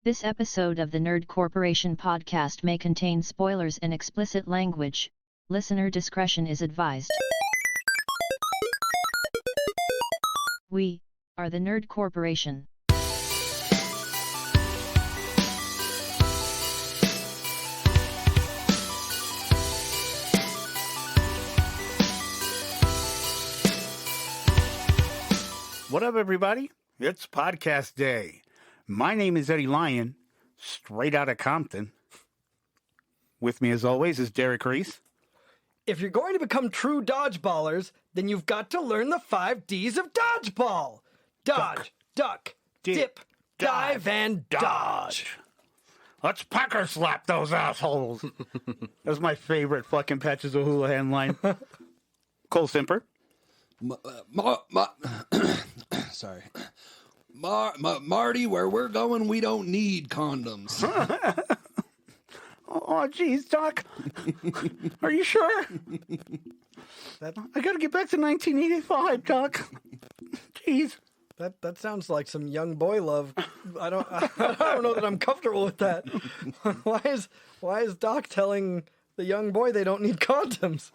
This episode of the Nerd Corporation podcast may contain spoilers and explicit language. Listener discretion is advised. We are the Nerd Corporation. What up, everybody? It's podcast day. My name is Eddie Lyon, straight out of Compton. With me, as always, is Derek Reese. If you're going to become true dodgeballers, then you've got to learn the 5 Ds of dodgeball. Dodge, duck, dip, dive, and dodge. Let's pecker slap those assholes. That's my favorite fucking Patches of Houlihan line. Cole Simper. Sorry. Marty, where we're going, we don't need condoms. Oh, geez, Doc. Are you sure? I gotta get back to 1985, Doc. Jeez. That sounds like some young boy love. I don't know that I'm comfortable with that. Why is Doc telling the young boy they don't need condoms?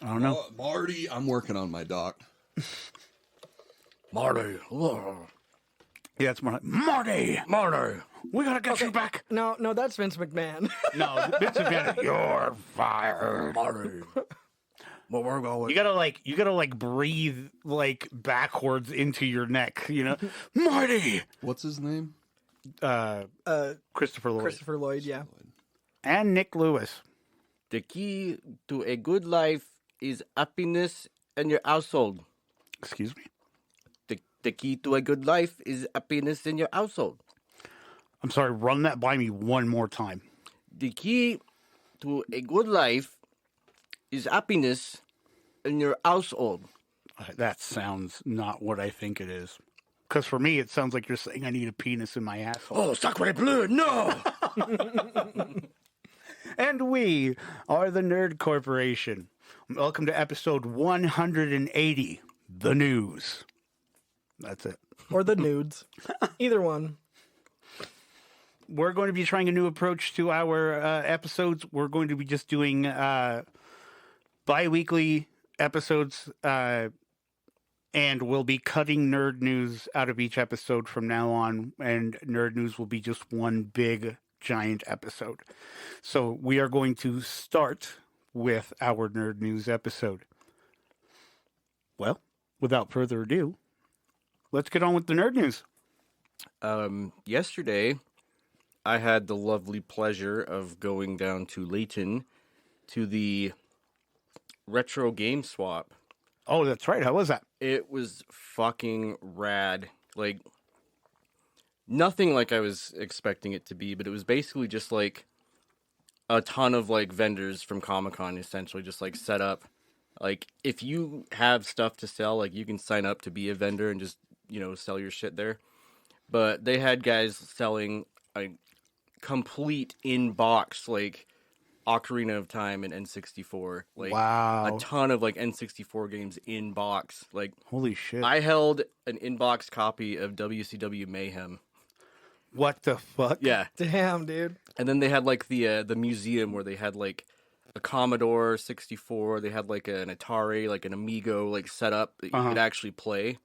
I don't know. Marty, I'm working on my doc. Marty. Yeah, it's Marty. Marty. We gotta get you back. No, that's Vince McMahon. No, Vince McMahon. You're fired, Marty. Well, we're going. You gotta breathe backwards into your neck. You know, Marty. What's his name? Christopher Lloyd. Christopher Lloyd, yeah. And Nick Lewis. The key to a good life is happiness in your household. Excuse me? The key to a good life is happiness in your household. I'm sorry, run that by me one more time. The key to a good life is happiness in your household. That sounds not what I think it is. Because for me, it sounds like you're saying I need a penis in my asshole. Oh, sacre bleu, no! And we are the Nerd Corporation. Welcome to episode 180, The News. That's it. Or the nudes. Either one. We're going to be trying a new approach to our episodes. We're going to be just doing bi-weekly episodes, and we'll be cutting nerd news out of each episode from now on, and nerd news will be just one big, giant episode. So we are going to start with our nerd news episode. Well, without further ado, let's get on with the nerd news. Yesterday, I had the lovely pleasure of going down to Layton to the retro game swap. Oh, that's right. How was that? It was fucking rad. Like, nothing like I was expecting it to be, but it was basically just like a ton of like vendors from Comic-Con essentially just like set up. Like, if you have stuff to sell, like you can sign up to be a vendor and just, you know, sell your shit there. But they had guys selling a complete in-box, like, Ocarina of Time and N64. Like, wow. A ton of, like, N64 games in-box. Like, holy shit. I held an in-box copy of WCW Mayhem. What the fuck? Yeah. Damn, dude. And then they had, like, the museum where they had, like, a Commodore 64. They had, like, an Atari, like, an Amigo, like, set up that you could actually play.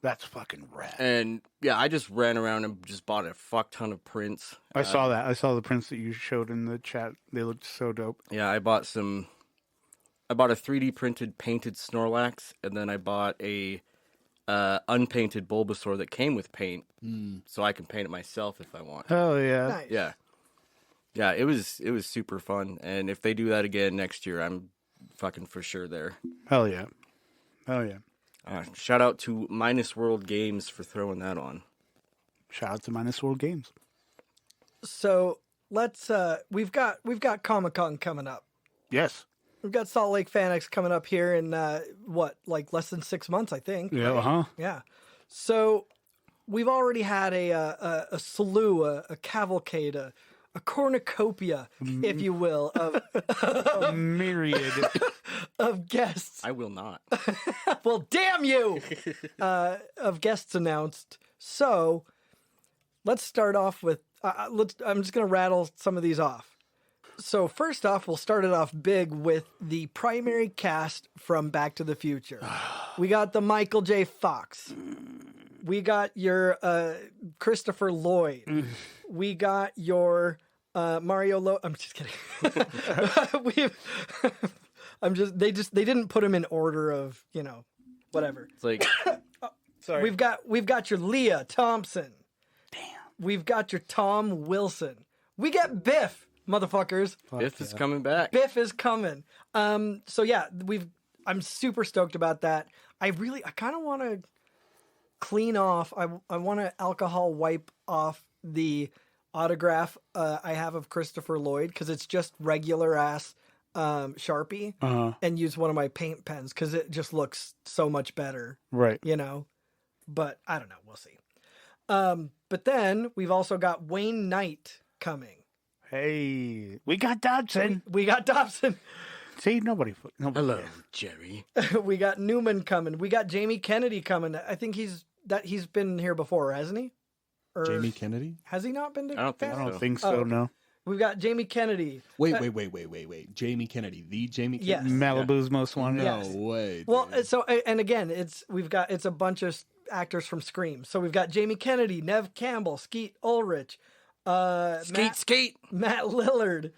That's fucking rad. And yeah, I just ran around and just bought a fuck ton of prints. I saw that. I saw the prints that you showed in the chat. They looked so dope. Yeah, I bought a 3D printed painted Snorlax, and then I bought a unpainted Bulbasaur that came with paint, so I can paint it myself if I want. Hell yeah. Nice. Yeah. It was super fun, and if they do that again next year, I'm fucking for sure there. Hell yeah. Hell yeah. Shout out to Minus World Games for throwing that on. Shout out to Minus World Games. So let's we've got Comic-Con coming up. Yes. We've got Salt Lake FanX coming up here in less than 6 months, I think. Yeah, right? Yeah. So we've already had a slew, a cavalcade, a cornucopia, if you will, of a myriad of guests. I will not. Well, damn you! Of guests announced. So let's start off with. I'm just gonna rattle some of these off. So first off, we'll start it off big with the primary cast from Back to the Future. We got the Michael J. Fox. We got your Christopher Lloyd. We got your Mario. I'm just kidding. They didn't put him in order of whatever. It's like, Sorry. We've got your Leah Thompson. Damn. We've got your Tom Wilson. We get Biff, motherfuckers. Biff is coming back. Biff is coming. So yeah, I'm super stoked about that. I kind of want to clean off. I want to alcohol wipe off the autograph I have of Christopher Lloyd because it's just regular ass Sharpie, and use one of my paint pens because it just looks so much better. Right. But I don't know. We'll see. But then we've also got Wayne Knight coming. Hey, we got Dodson. We got Dobson. See, nobody. Hello, Jerry. We got Newman coming. We got Jamie Kennedy coming. I think he's been here before, hasn't he? Or Jamie Kennedy? has he not been to? I don't think I FanX? don't think so. No. We've got Jamie Kennedy. Wait. Jamie Kennedy. The Jamie Kennedy? Yes. Malibu's most wanted. No Yes. way. Well, dude. so and again, it's a bunch of actors from Scream. So we've got Jamie Kennedy, Nev Campbell, Skeet Ulrich, Skate. Matt Lillard.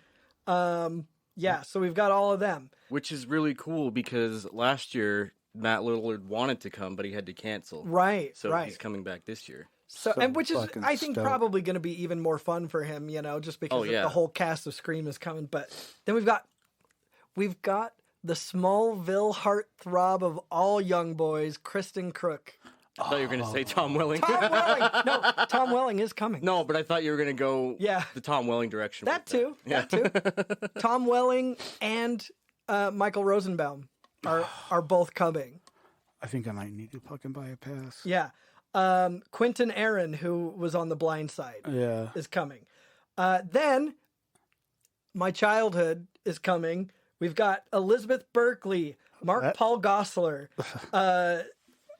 Yeah, so we've got all of them. Which is really cool because last year Matt Lillard wanted to come, but he had to cancel. Right, So right. he's coming back this year. So and which is fucking I think stoked. probably going to be even more fun for him, just because Oh, yeah. the whole cast of Scream is coming. But then we've got the Smallville heartthrob of all young boys, Kristen Crook. I thought you were going to say Tom Welling. Tom Welling. No, Tom Welling is coming. No, but I thought you were going to go Yeah. the Tom Welling direction. That with too. Yeah. That too. Tom Welling and Michael Rosenbaum are both coming. I think I might need to fucking buy a pass. Yeah. Quentin Aaron, who was on The Blind Side, Yeah. is coming. Then My Childhood is coming. We've got Elizabeth Berkley, Mark What? Paul Gosselaar.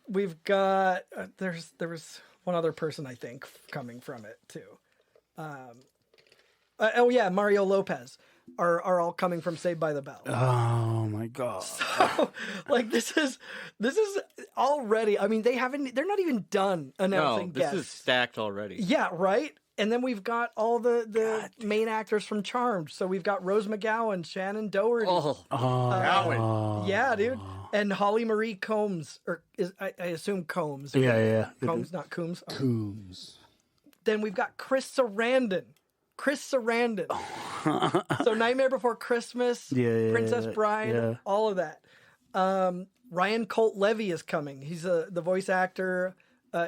We've got there was one other person I think coming from it too. Oh yeah, Mario Lopez are all coming from Saved by the Bell. Oh my god. Like this is already. I mean, they're not even done No, announcing this guests. is stacked already. Yeah, right. And then we've got all the main actors from Charmed. So we've got Rose McGowan, Shannon Doherty. Oh, Yeah, dude. And Holly Marie Combs, or I assume Combs. Yeah. Combs, not Coombs. Coombs. Then we've got Chris Sarandon. So Nightmare Before Christmas, Yeah, Princess Bride, yeah. all of that. Ryan Colt Levy is coming. He's the voice actor.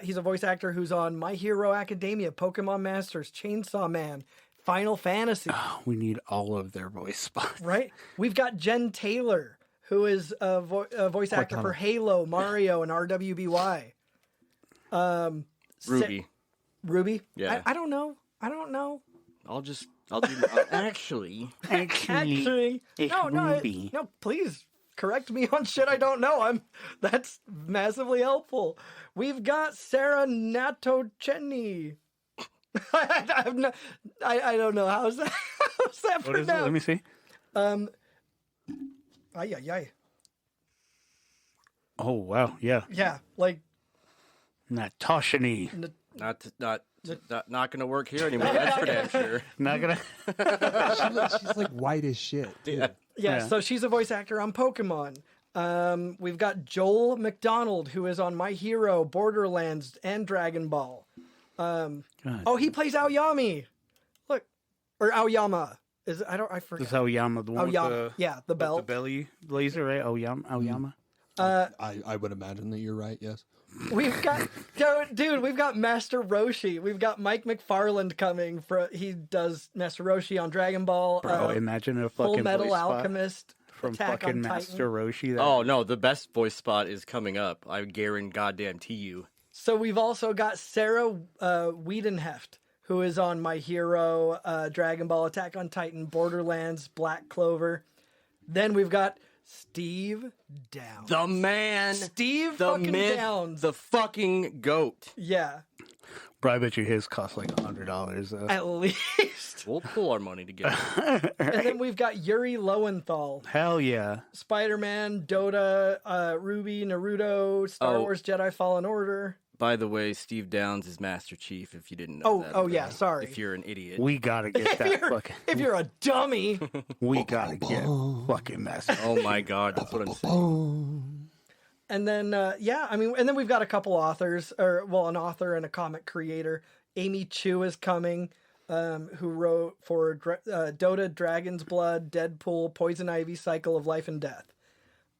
He's a voice actor who's on My Hero Academia, Pokemon Masters, Chainsaw Man, Final Fantasy. We need all of their voice spots. Right? We've got Jen Taylor, who is a voice actor for Halo, Mario, and RWBY. Ruby. Yeah. Yeah. I don't know. I'll do. Actually, Actually, it's no, Ruby. no. Please correct me on shit I don't know. That's massively helpful. We've got Sarah Natochenny. I don't know how's that. How's that What is it? pronounced? Let me see. Ay. Oh wow, yeah. Yeah, like Natoshiny. not gonna work here anymore. That's for damn sure. Not gonna. She's like white as shit. Dude. yeah. So she's a voice actor on Pokemon. We've got Joel McDonald, who is on My Hero, Borderlands, and Dragon Ball. Oh, he plays Aoyami. Look, or Aoyama. I forget. This is Aoyama, the one with Aoyama. Yeah, the with belt. the belly laser, right? Aoyama. I would imagine that you're right, yes. We've got, dude, we've got Master Roshi. We've got Mike McFarland coming. He does Master Roshi on Dragon Ball. Bro, imagine a fucking Full Metal voice spot Alchemist. from Attack fucking on Master Titan. Roshi. That- Oh no, the best voice spot is coming up. I guarantee goddamn to you. So we've also got Sarah Wiedenheft, who is on My Hero, Dragon Ball, Attack on Titan, Borderlands, Black Clover. Then we've got Steve Downs. The man. Steve The fucking myth. Downs. The fucking goat. Yeah, But I bet you his cost like $100. at least. We'll pull our money together. And then we've got Yuri Lowenthal, Hell yeah. Spider-Man, Dota, Ruby, Naruto, Star Wars Jedi Fallen Order. By the way, Steve Downs is Master Chief, if you didn't know that. Oh yeah, sorry. If you're an idiot. We gotta get that fucking. If you're a dummy. We gotta get fucking Master. Oh my god, that's what I'm saying. And then, and then we've got a couple authors, an author and a comic creator. Amy Chu is coming, who wrote for Dota, Dragon's Blood, Deadpool, Poison Ivy, Cycle of Life and Death.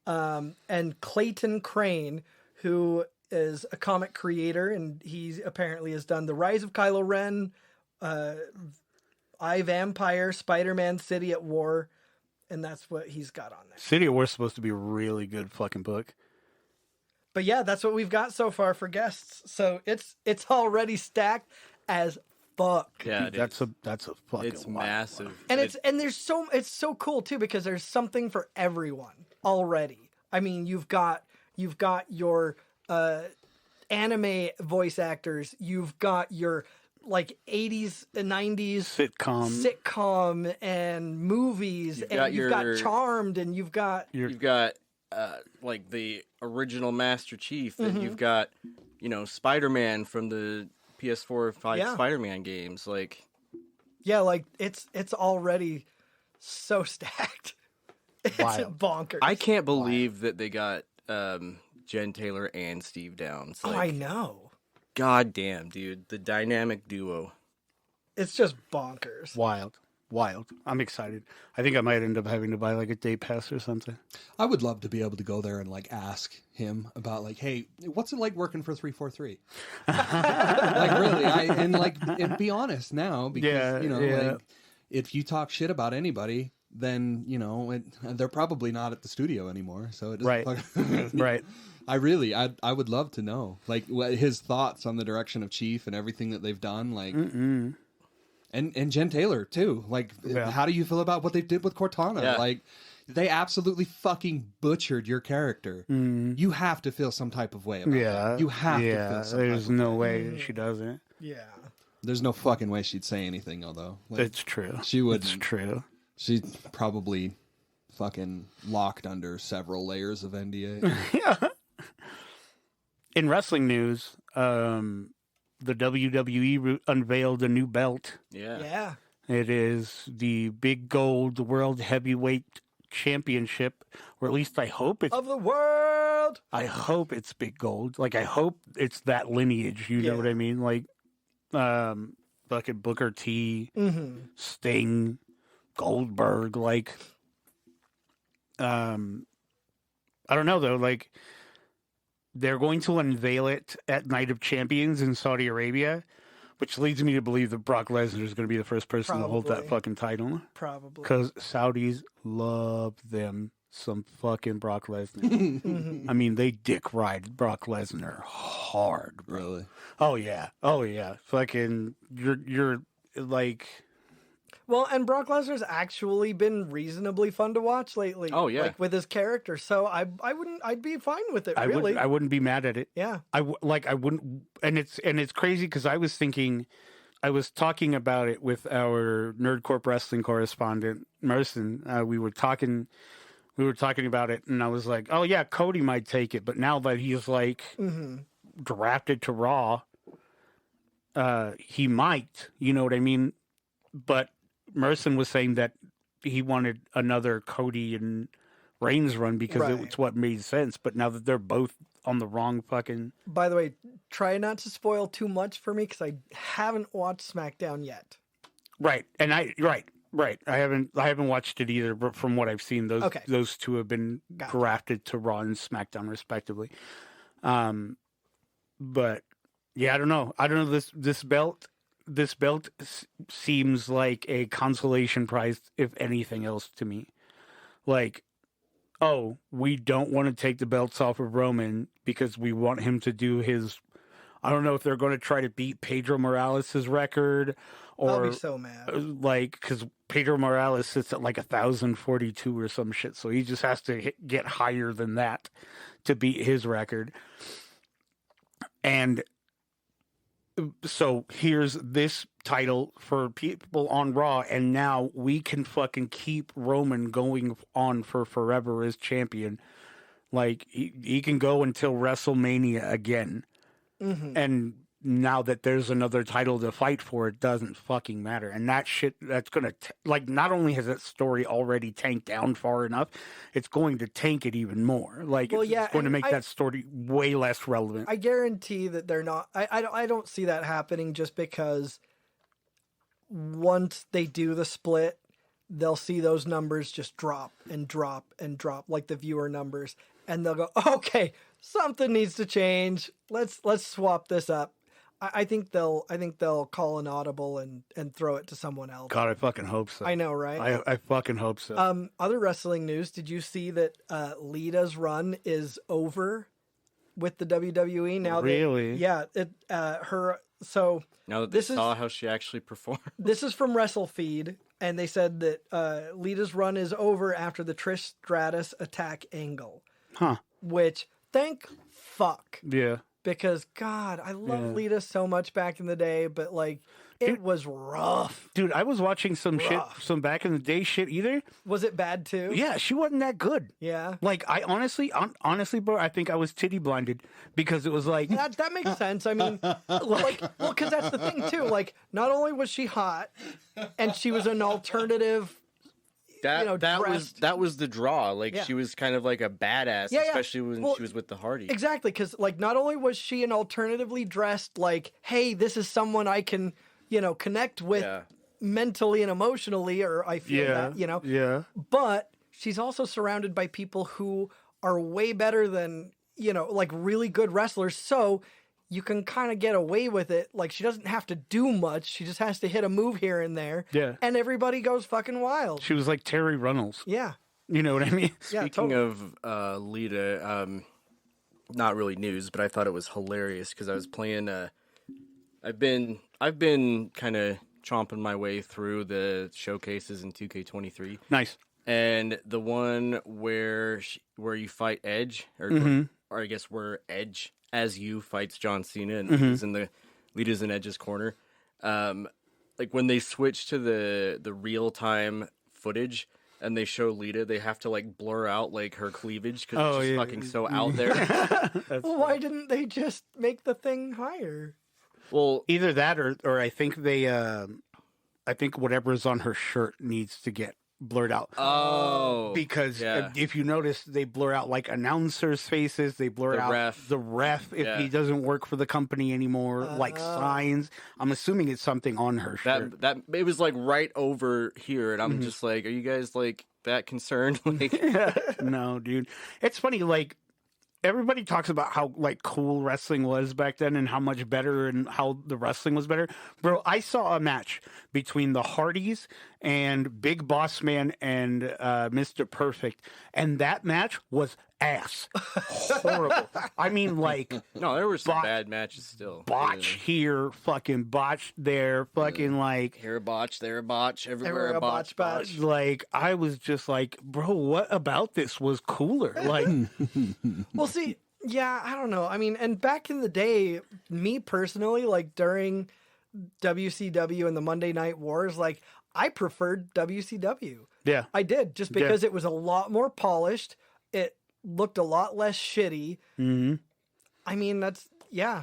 And Clayton Crane, who is a comic creator, and he apparently has done The Rise of Kylo Ren, I, Vampire, Spider-Man, City at War, and that's what he's got on there. City of War is supposed to be a really good fucking book. But yeah, that's what we've got so far for guests. So it's already stacked as fuck. Yeah, it That's is. a fucking. It's lot. massive. And it's so cool too, because there's something for everyone already. I mean, you've got your anime voice actors, you've got your like 80s and 90s sitcom and movies, you've got Charmed, and you've got like the original Master Chief, and you've got, Spider-Man from the PS4 5 Spider-Man games. Like, yeah, like it's already so stacked. It's bonkers. I can't believe that they got Jen Taylor and Steve Downs. Like, I know. God damn, dude. The dynamic duo. It's just bonkers. Wild. I'm excited. I think I might end up having to buy like a day pass or something. I would love to be able to go there and like ask him about like, hey, what's it like working for 343? Like really, and be honest now, because like if you talk shit about anybody, then they're probably not at the studio anymore. So it doesn't Right. I would love to know like what his thoughts on the direction of Chief and everything that they've done. Like. And Jen Taylor too. Like, how do you feel about what they did with Cortana? Yeah. Like, they absolutely fucking butchered your character. You have to feel some type of way about it. You have to feel some there's type of no way. way she doesn't. Yeah. There's no fucking way she'd say anything, although. Like, It's true. She would. It's true. She's probably fucking locked under several layers of NDA. Yeah. In wrestling news, the WWE unveiled a new belt. Yeah. Yeah. It is the Big Gold World Heavyweight Championship, or at least I hope it's. Of the world. I hope it's Big Gold. Like I hope it's that lineage. You know what I mean? Like, fucking Booker T, Sting, Goldberg. Like, I don't know though. Like. They're going to unveil it at Night of Champions in Saudi Arabia, which leads me to believe that Brock Lesnar is going to be the first person to hold that fucking title. Probably. Because Saudis love them some fucking Brock Lesnar. I mean, they dick ride Brock Lesnar hard, bro. Really? Oh, yeah. Fucking, you're like... Well, and Brock Lesnar's actually been reasonably fun to watch lately. Oh, yeah. Like with his character. So I'd be fine with it, really. I wouldn't be mad at it. Yeah. I wouldn't, and it's crazy because I was talking about it with our Nerd Corp wrestling correspondent, Merson. We were talking about it, and I was like, oh yeah, Cody might take it, but now that he's like drafted to Raw, he might, you know what I mean? But Merson was saying that he wanted another Cody and Reigns run because it's what made sense. But now that they're both on the wrong fucking... By the way, try not to spoil too much for me because I haven't watched SmackDown yet. Right. And I haven't watched it either, but from what I've seen, those two have been drafted to Raw and SmackDown respectively. But yeah, I don't know. This belt seems like a consolation prize, if anything else, to me. Like, oh, we don't want to take the belts off of Roman because we want him to do his I don't know if they're going to try to beat Pedro Morales' record, or I'll be so mad. like, because Pedro Morales sits at like 1,042 or some shit, so he just has to get higher than that to beat his record. And so here's this title for people on Raw, and now we can fucking keep Roman going on for forever as champion. Like, he can go until WrestleMania again. Mm-hmm. And now that there's another title to fight for, it doesn't fucking matter. And that shit, that's going to, like, not only has that story already tanked down far enough, it's going to tank it even more. Like, Well, yeah, it's going to and make that story way less relevant. I guarantee that they're not. I don't see that happening, just because once they do the split, they'll see those numbers just drop and drop and drop, like the viewer numbers, and they'll go, okay, something needs to change. Let's swap this up. I think they'll call an audible and throw it to someone else. God, I fucking hope so. I know, right? I fucking hope so. Other wrestling news. Did you see that Lita's run is over with the WWE now? Really? Yeah. Her. So now that they saw how she actually performed. This is from WrestleFeed, and they said that Lita's run is over after the Trish Stratus attack angle. Huh. Which, thank fuck. Yeah. Because, God, I love Lita so much back in the day, but, like, it was rough. Dude, I was watching some shit, some back in the day shit either. Was it bad, too? Yeah, she wasn't that good. Yeah. Like, I honestly, bro, I think I was titty blinded because it was like... That makes sense. I mean, like, well, because that's the thing, too. Like, not only was she hot, and she was an alternative... That was the draw. Like, she was kind of like a badass, especially when she was with the Hardys. Exactly, because, like, not only was she an alternatively dressed, like, hey, this is someone I can, connect with mentally and emotionally, or I feel that, Yeah. But she's also surrounded by people who are way better than, like, really good wrestlers, so you can kind of get away with it. Like, she doesn't have to do much. She just has to hit a move here and there. Yeah. And everybody goes fucking wild. She was like Terry Runnels. Yeah. You know what I mean? Speaking of Lita, not really news, but I thought it was hilarious because I was playing. I've been kind of chomping my way through the showcases in 2K23. Nice. And the one where you fight Edge, or I guess where Edge as you fights John Cena and Lita's in Edge's corner. Like when they switch to the real time footage and they show Lita, they have to like blur out like her cleavage because it's just fucking so out there. Well, why didn't they just make the thing higher? Well, either that or I think I think whatever's on her shirt needs to get blurred out. Oh, because if you notice, they blur out like announcers' faces. They blur out the ref if he doesn't work for the company anymore. Like signs. I'm assuming it's something on her shirt. That it was like right over here, and I'm just like, are you guys like that concerned? Like, no, dude. It's funny. Like, everybody talks about how like cool wrestling was back then and how much better and how the wrestling was better. Bro, I saw a match between the Hardys and Big Boss Man and Mr. Perfect, and that match was ass. Horrible. I mean, like, no, there were some bad matches still. Botch here, fucking botch there, fucking like here a botch, there a botch, everywhere a botch. Like, I was just like, bro, what about this was cooler? Like, well, see, yeah, I don't know. I mean, and back in the day, me personally, like during WCW and the Monday Night Wars, like I preferred WCW. Yeah, I did, just because it was a lot more polished. It looked a lot less shitty. Mm-hmm. I mean, that's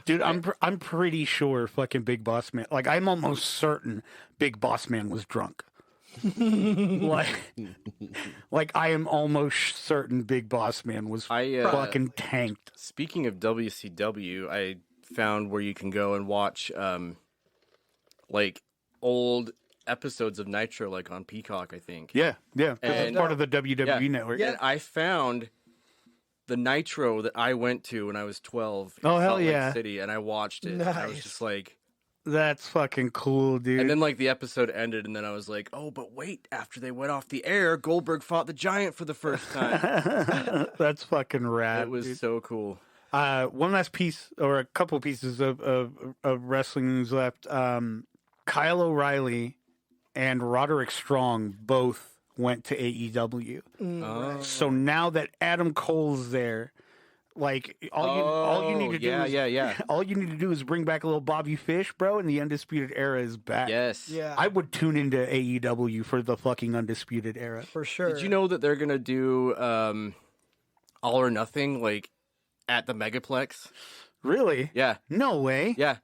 dude. I'm pretty sure fucking Big Boss Man. Like, I'm almost certain Big Boss Man was drunk. like I am almost certain Big Boss Man was fucking tanked. Speaking of WCW, I found where you can go and watch like old episodes of Nitro, like on Peacock, I think. Yeah, because it's part of the WWE network. Yeah, and I found the Nitro that I went to when I was 12 in Salt Lake City, and I watched it. Nice. And I was just like, that's fucking cool, dude. And then like the episode ended, and then I was like, oh, but wait, after they went off the air, Goldberg fought the Giant for the first time. That's fucking rad. It was so cool. One last piece, or a couple pieces of wrestling news left. Kyle O'Reilly and Roderick Strong both went to AEW. So now that Adam Cole's there, like all you need to do all you need to do is bring back a little Bobby Fish, bro, and the Undisputed Era is back. Yes. Yeah. I would tune into AEW for the fucking Undisputed Era. For sure. Did you know that they're gonna do All or Nothing like at the Megaplex? Really? Yeah. No way. Yeah.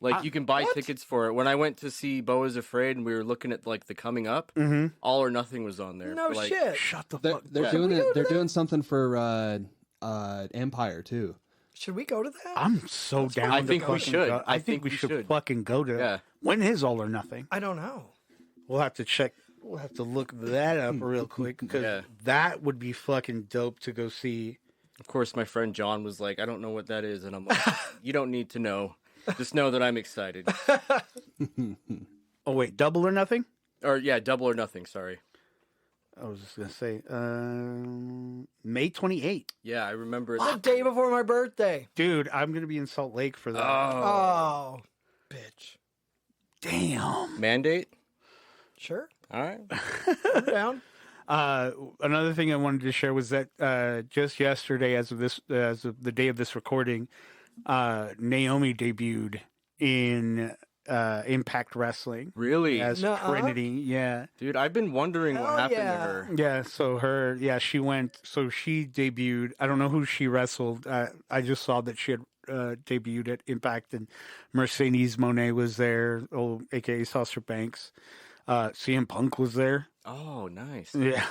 Like you can buy what? tickets for it. When I went to see Beau is Afraid and we were looking at like the coming up, All or Nothing was on there. No like, shit. Shut the They're, fuck. they're Yeah. doing Should we it. go They're to doing something for Empire too. Should we go to that? I'm so down. I to think we fucking should. go. I think we should fucking go to. Yeah. When is All or Nothing? I don't know. We'll have to check. We'll have to look that up real quick because that would be fucking dope to go see. Of course, my friend John was like, "I don't know what that is," and I'm like, "You don't need to know. Just know that I'm excited." Oh wait, Double or Nothing? Or yeah, Double or Nothing. Sorry. I was just gonna say May 28th. Yeah, I remember it. The day before my birthday. Dude, I'm gonna be in Salt Lake for that. Oh, bitch. Damn. Mandate. Sure. All right. I'm down. Another thing I wanted to share was that just yesterday, as of the day of this recording, Naomi debuted in Impact Wrestling Really? as Nuh-uh. Trinity. Yeah, Dude, I've been wondering Hell what happened yeah. to her. yeah. So she went. So she debuted. I don't know who she wrestled. I just saw that she had debuted at Impact, and Mercedes Monet was there, aka Sasha Banks. CM Punk was there. Oh, nice. Yeah,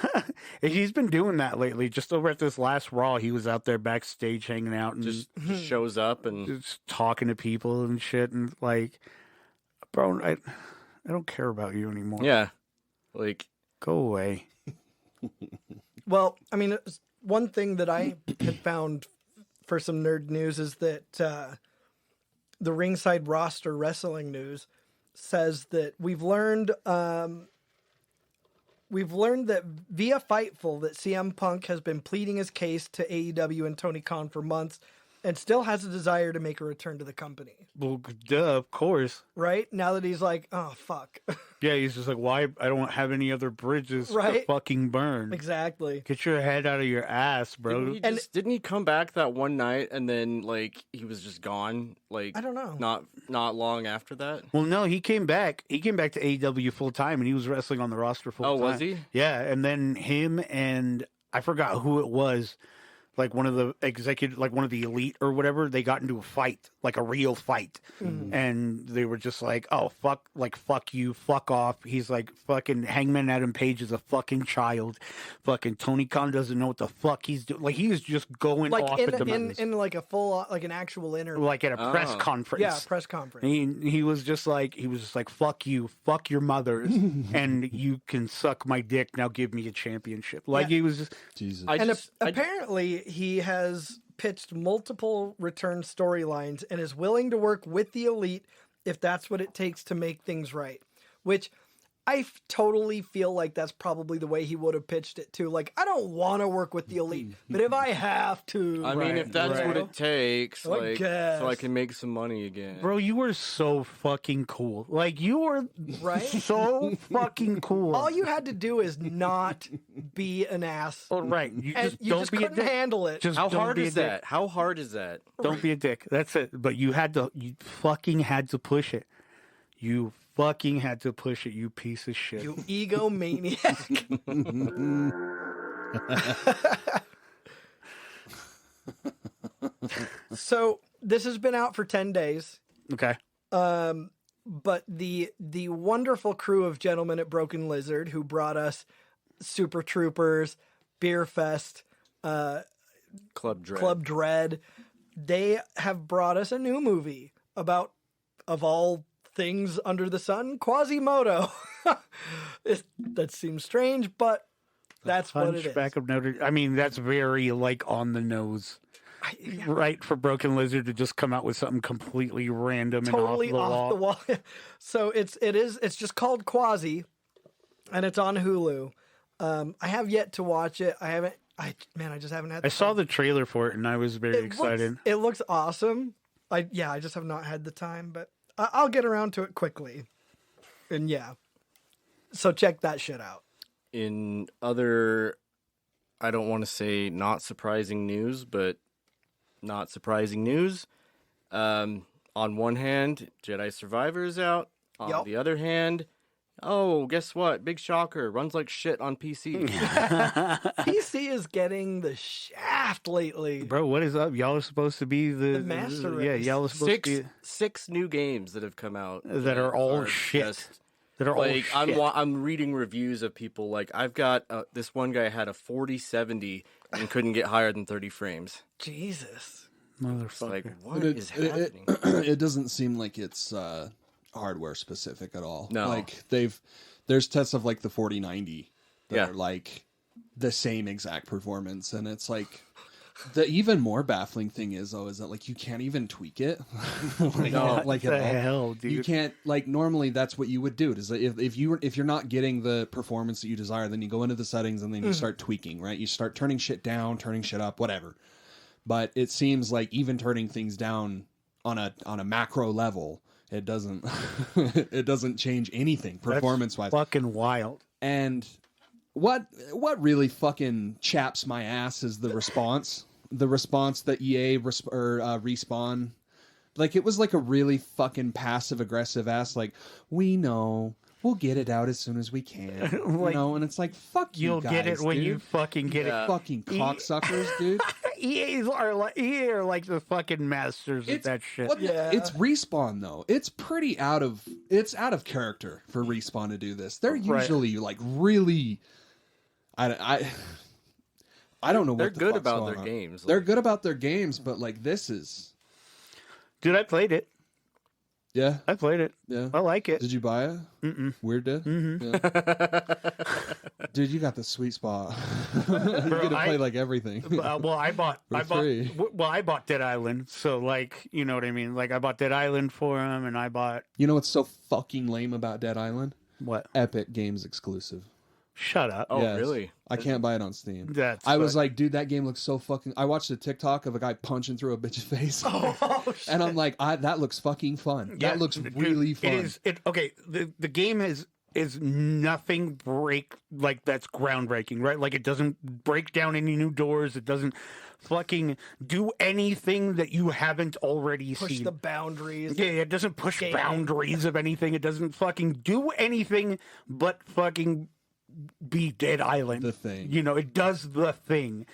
he's been doing that lately. Just over at this last Raw, he was out there backstage hanging out and Just shows up and just talking to people and shit. And like, bro, I don't care about you anymore. yeah, like Go away. Well, I mean, one thing that I had found for some nerd news is that the Ringside Roster Wrestling News says that we've learned that via Fightful that CM Punk has been pleading his case to AEW and Tony Khan for months and still has a desire to make a return to the company. Well, duh, of course. Right? Now that he's like, oh, fuck. Yeah, he's just like, why? I don't have any other bridges to Right. fucking burn. Exactly. Get your head out of your ass, bro. didn't he come back that one night and then like he was just gone? Like I don't know. Not long after that. Well, no, he came back. He came back to AEW full time, and he was wrestling on the roster full time. Oh, was he? Yeah, and then him and I forgot who it was. Like one of the executive, like one of the elite or whatever, they got into a fight, like a real fight. And they were just like, oh, fuck, like, fuck you, fuck off. He's like, fucking Hangman Adam Page is a fucking child. Fucking Tony Khan doesn't know what the fuck he's doing. Like, he was just going Like off in, at the in, mountains. in like a full, like an actual interview. Like at a press conference. Yeah, press conference. He was just like, fuck you, fuck your mothers, and you can suck my dick. Now give me a championship. Like he was just, Jesus. Apparently, he has pitched multiple return storylines and is willing to work with the elite if that's what it takes to make things right. Which I totally feel like that's probably the way he would have pitched it too. Like, I don't want to work with the elite, but if I have to, I mean, if that's what it takes, I like, guess. so I can make some money again. bro, you were so fucking cool. Like you were Right? so fucking cool. all you had to do is not be an ass. Oh, right. You And just you don't just be a couldn't dick. handle it. Just How don't hard be a is dick. that? How hard is that? Don't be a dick. That's it. But you fucking had to push it. You fucking had to push it, you piece of shit. You egomaniac. So this has been out for 10 days. Okay. But the wonderful crew of gentlemen at Broken Lizard who brought us Super Troopers, Beer Fest, Club Dread. Club Dread, they have brought us a new movie about, of all things under the sun, Quasimodo. That seems strange, but that's what it is. Hunchback of Notre. I mean, that's very like on the nose, right? For Broken Lizard to just come out with something completely random Totally and off the wall. So it's just called Quasi, and it's on Hulu. I have yet to watch it. I haven't I just haven't had. I saw the trailer for it and I was very excited. It looks awesome. I just have not had the time, but I'll get around to it quickly. And yeah, so check that shit out. In other, I don't want to say not surprising news, but not surprising news. On one hand, Jedi Survivor is out. On the other hand, guess what? Big shocker. Runs like shit on PC. PC is getting the shaft lately. Bro, what is up? Y'all are supposed to be the master race. Yeah, y'all are supposed to be... Six new games that have come out. That are all shit. That are like, all shit. I'm reading reviews of people, like, I've got, this one guy had a 4070 and couldn't get higher than 30 frames. Jesus. Motherfucker. It's like, what is happening? It doesn't seem like it's hardware specific at all. No. Like, there's tests of, like, the 4090 that are, like, the same exact performance, and it's like... The even more baffling thing is that like you can't even tweak it. Like, no, like what the hell, dude? You can't, like, normally that's what you would do. Is that if you're not getting the performance that you desire, then you go into the settings and then you start tweaking, right? You start turning shit down, turning shit up, whatever. But it seems like even turning things down on a macro level, it doesn't it doesn't change anything performance wise. Fucking wild. And what really fucking chaps my ass is the response. The response that EA Respawn, like, it was like a really fucking passive aggressive ass, like, we know, we'll get it out as soon as we can, like, you know, and it's like, fuck you guys, get it when dude. you fucking get it. Fucking cocksuckers, dude. EA are like the fucking masters of that shit. It's Respawn though. It's pretty out of character for Respawn to do this. They're usually like really. I don't know what they're the good fuck's about going their on. games. They're good about their games, but like this is. Dude, I played it. Yeah, I played it. Yeah, I like it. Did you buy it? Mm-mm. Weird did. Mm-hmm. Yeah. Dude, you got the sweet spot. You're gonna play like everything. I bought Dead Island, so like, you know what I mean. Like, I bought Dead Island for him, and I bought. You know what's so fucking lame about Dead Island? What? Epic Games exclusive. Shut up. Oh, Yes. really? I can't buy it on Steam. I was like, dude, that game looks so fucking... I watched a TikTok of a guy punching through a bitch's face. Oh, shit. And I'm like, that looks fucking fun. Yeah, that looks really fun. Okay, the game is nothing that's groundbreaking, right? Like, it doesn't break down any new doors. It doesn't fucking do anything that you haven't already seen. Push the boundaries. Yeah, it doesn't push boundaries of anything. It doesn't fucking do anything but fucking be Dead Island. The thing. You know, it does the thing.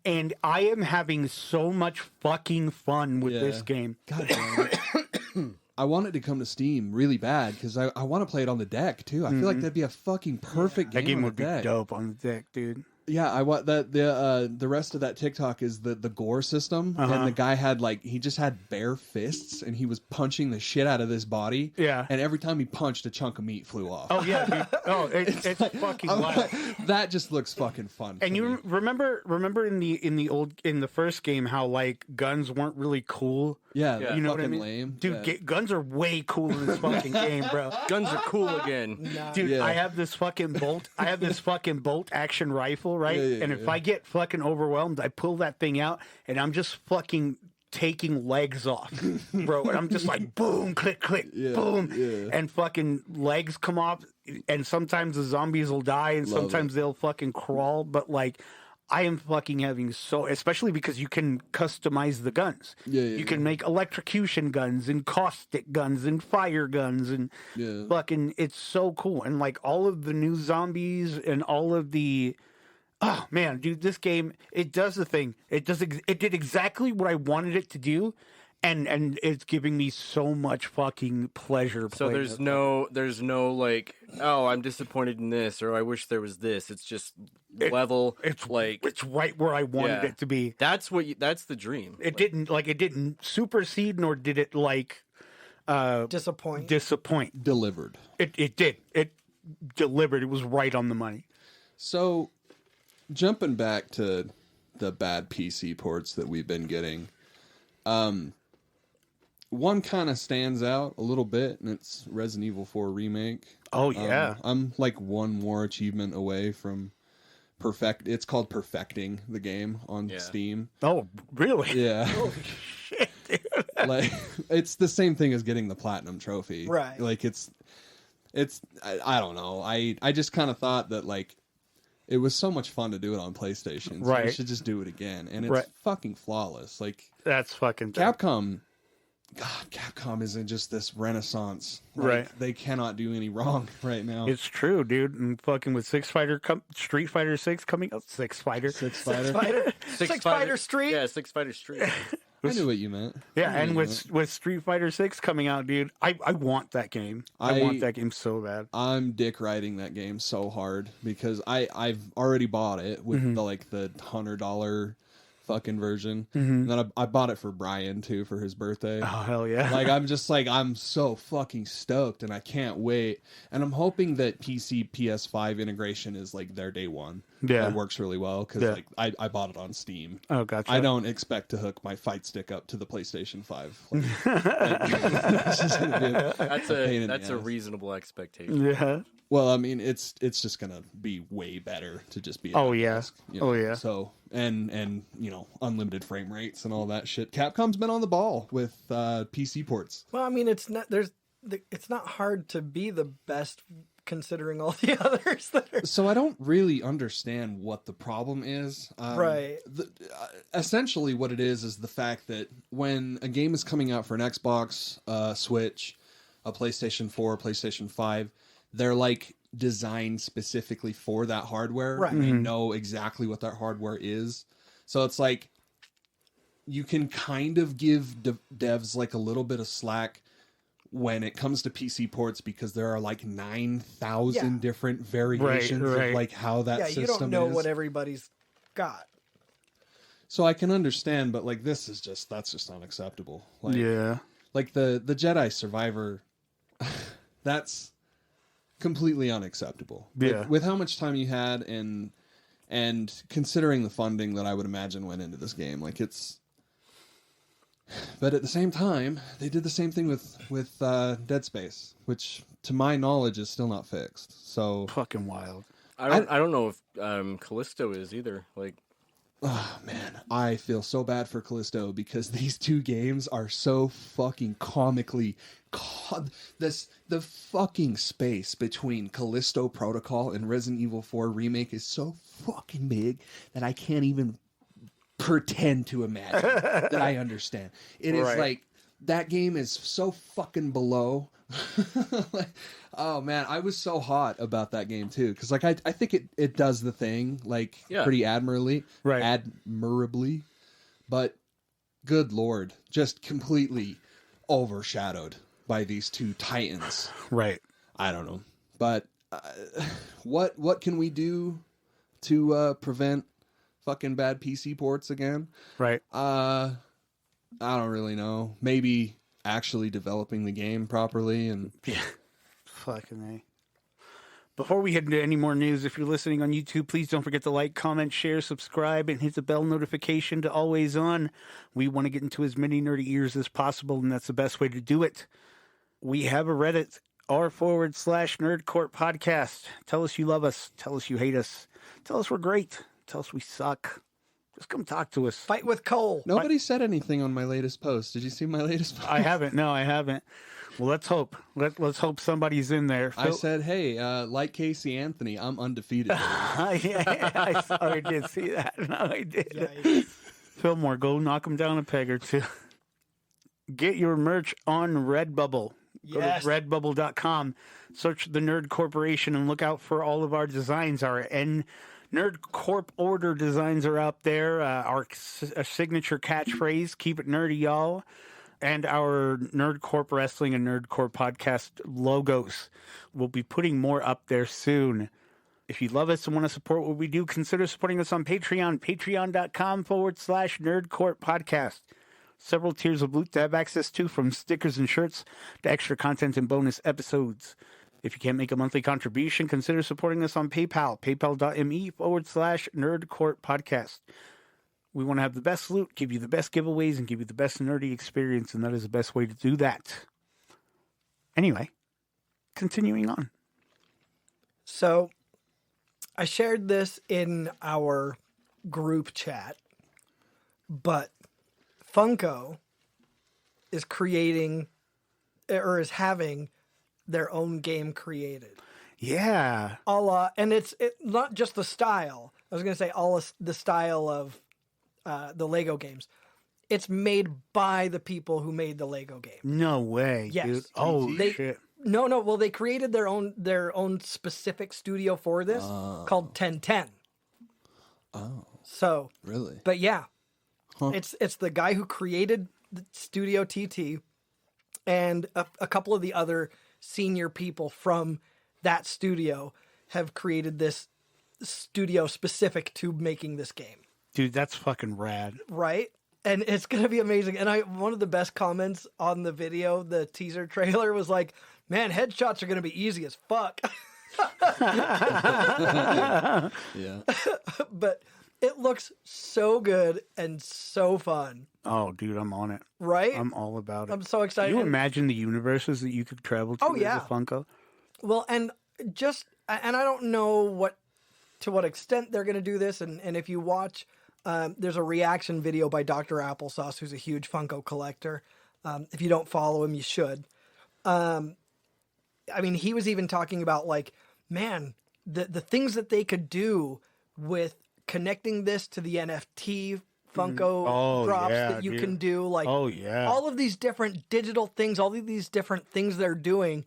And I am having so much fucking fun with this game. God damn it. I want it to come to Steam really bad because I want to play it on the deck too. I feel like that'd be a fucking perfect game. That game on would the deck. be dope on the deck, dude. Yeah, I want that. The rest of that TikTok is the gore system, and the guy had he just had bare fists, and he was punching the shit out of this body. Yeah, and every time he punched, a chunk of meat flew off. Oh yeah, dude. Oh, it's fucking wild. That just looks fucking fun. And you remember in the first game how like guns weren't really cool. Yeah, you know what I fucking mean? lame. Dude, guns are way cool in this fucking game, bro. Guns are cool again. Dude, I have this fucking bolt action rifle, right? And if I get fucking overwhelmed, I pull that thing out and I'm just fucking taking legs off, bro. And I'm just like, boom, click, click, boom. Yeah. And fucking legs come off. And sometimes the zombies will die and sometimes they'll fucking crawl. But like, I am fucking having especially because you can customize the guns. You can make electrocution guns and caustic guns and fire guns and fucking, it's so cool. And like all of the new zombies and all of the, oh man, dude, this game, it does the thing. It did exactly what I wanted it to do. And it's giving me so much fucking pleasure. So there's no like, oh, I'm disappointed in this, or I wish there was this. It's just level. It's right where I wanted it to be. That's the dream. It didn't supersede, nor did it disappoint. Delivered. It did. It delivered. It was right on the money. So, jumping back to the bad PC ports that we've been getting, one kind of stands out a little bit, and it's Resident Evil 4 Remake. Oh, yeah. I'm like one more achievement away from It's called perfecting the game on Steam. Oh, really? Yeah. Holy shit, dude. Like, it's the same thing as getting the platinum trophy. Right. Like, I don't know. I just kind of thought that, like, it was so much fun to do it on PlayStation. So we should just do it again. And it's fucking flawless. Like, that's fucking Capcom. God, Capcom is in just this renaissance. Like, they cannot do any wrong right now. It's true, dude. And fucking with Street Fighter 6 coming out. Six Fighter Street. Yeah, Six Fighter Street. I knew what you meant. Yeah, and with Street Fighter 6 coming out, dude, I want that game. I want that game so bad. I'm dick riding that game so hard because I've already bought it with the $100 fucking version. And then I bought it for Brian too for his birthday. Oh hell yeah. Like, I'm so fucking stoked and I can't wait. And I'm hoping that PC PS5 integration is like their day one. Yeah. It works really well because like I bought it on Steam. Oh, gotcha. I don't expect to hook my fight stick up to the PlayStation 5. That's a reasonable expectation. Yeah. Well, I mean, it's just gonna be way better to just be. Desk, So and unlimited frame rates and all that shit. Capcom's been on the ball with PC ports. Well, I mean, it's not hard to be the best considering all the others that are. So I don't really understand what the problem is. Right. Essentially, what it is the fact that when a game is coming out for an Xbox, Switch, a PlayStation 4, PlayStation 5. They're like designed specifically for that hardware. Right. They know exactly what that hardware is. So it's like you can kind of give devs like a little bit of slack when it comes to PC ports because there are like 9,000 different variations of like how that system is. Yeah, you don't know what everybody's got. So I can understand, but like that's just unacceptable. Like, yeah. Like the Jedi Survivor, that's completely unacceptable. Yeah. With how much time you had and considering the funding that I would imagine went into this game, like it's. But at the same time, they did the same thing with Dead Space, which to my knowledge is still not fixed. So fucking wild. I don't know if Callisto is either. Like, oh man, I feel so bad for Callisto because these two games are so fucking comically. The fucking space between Callisto Protocol and Resident Evil 4 Remake is so fucking big that I can't even pretend to imagine that I understand. It is like that game is so fucking below. Like, oh man, I was so hot about that game too because like I think it does the thing like pretty admirably, but good lord, just completely overshadowed by these two titans. Right. I don't know, but what can we do to prevent fucking bad PC ports again? Right. I don't really know. Maybe actually developing the game properly and fucking A. Before we head into any more news, if you're listening on YouTube, please don't forget to like, comment, share, subscribe, and hit the bell notification to always on. We want to get into as many nerdy ears as possible, and that's the best way to do it. We have a Reddit, r/Nerdcourt podcast. Tell us you love us. Tell us you hate us. Tell us we're great. Tell us we suck. Just come talk to us. Fight with Cole. Nobody said anything on my latest post. Did you see my latest post? I haven't. No, I haven't. Well, let's hope. Let's hope somebody's in there. I said, hey, like Casey Anthony, I'm undefeated. I did see that. No, I did. Yikes. Fillmore, go knock him down a peg or two. Get your merch on Redbubble. Go to redbubble.com. Search the Nerd Corporation and look out for all of our designs. Our Nerd Corp order designs are out there. Our signature catchphrase, keep it nerdy, y'all. And our Nerd Corp Wrestling and Nerd Corp Podcast logos. We'll be putting more up there soon. If you love us and want to support what we do, consider supporting us on Patreon. Patreon.com/Nerd Corp Podcast. Several tiers of loot to have access to, from stickers and shirts to extra content and bonus episodes. If you can't make a monthly contribution, consider supporting us on PayPal, paypal.me/Nerd Corp Podcast. We want to have the best loot, give you the best giveaways, and give you the best nerdy experience, and that is the best way to do that. Anyway, continuing on. So, I shared this in our group chat, but Funko is creating or is having their own game created. Yeah. And it's not just the style. I was going to say the style of the Lego games. It's made by the people who made the Lego game. No way, Yes. dude. Oh, shit. No. Well, they created their own specific studio for this called 1010. Oh, So really? But yeah, Huh. it's the guy who created the Studio TT and a couple of the other senior people from that studio have created this studio specific to making this game. Dude, that's fucking rad. Right? And it's going to be amazing. And one of the best comments on the video, the teaser trailer, was like, man, headshots are going to be easy as fuck. Yeah. But it looks so good and so fun. Oh, dude, I'm on it. Right? I'm all about it. I'm so excited. Can you And- imagine the universes that you could travel to Oh, yeah. as a Funko? Well, and I don't know to what extent they're going to do this. And if you watch, there's a reaction video by Dr. Applesauce, who's a huge Funko collector. If you don't follow him, you should. I mean, he was even talking about like, man, the things that they could do with connecting this to the NFT Funko drops that you can do. Like, all of these different digital things, all of these different things they're doing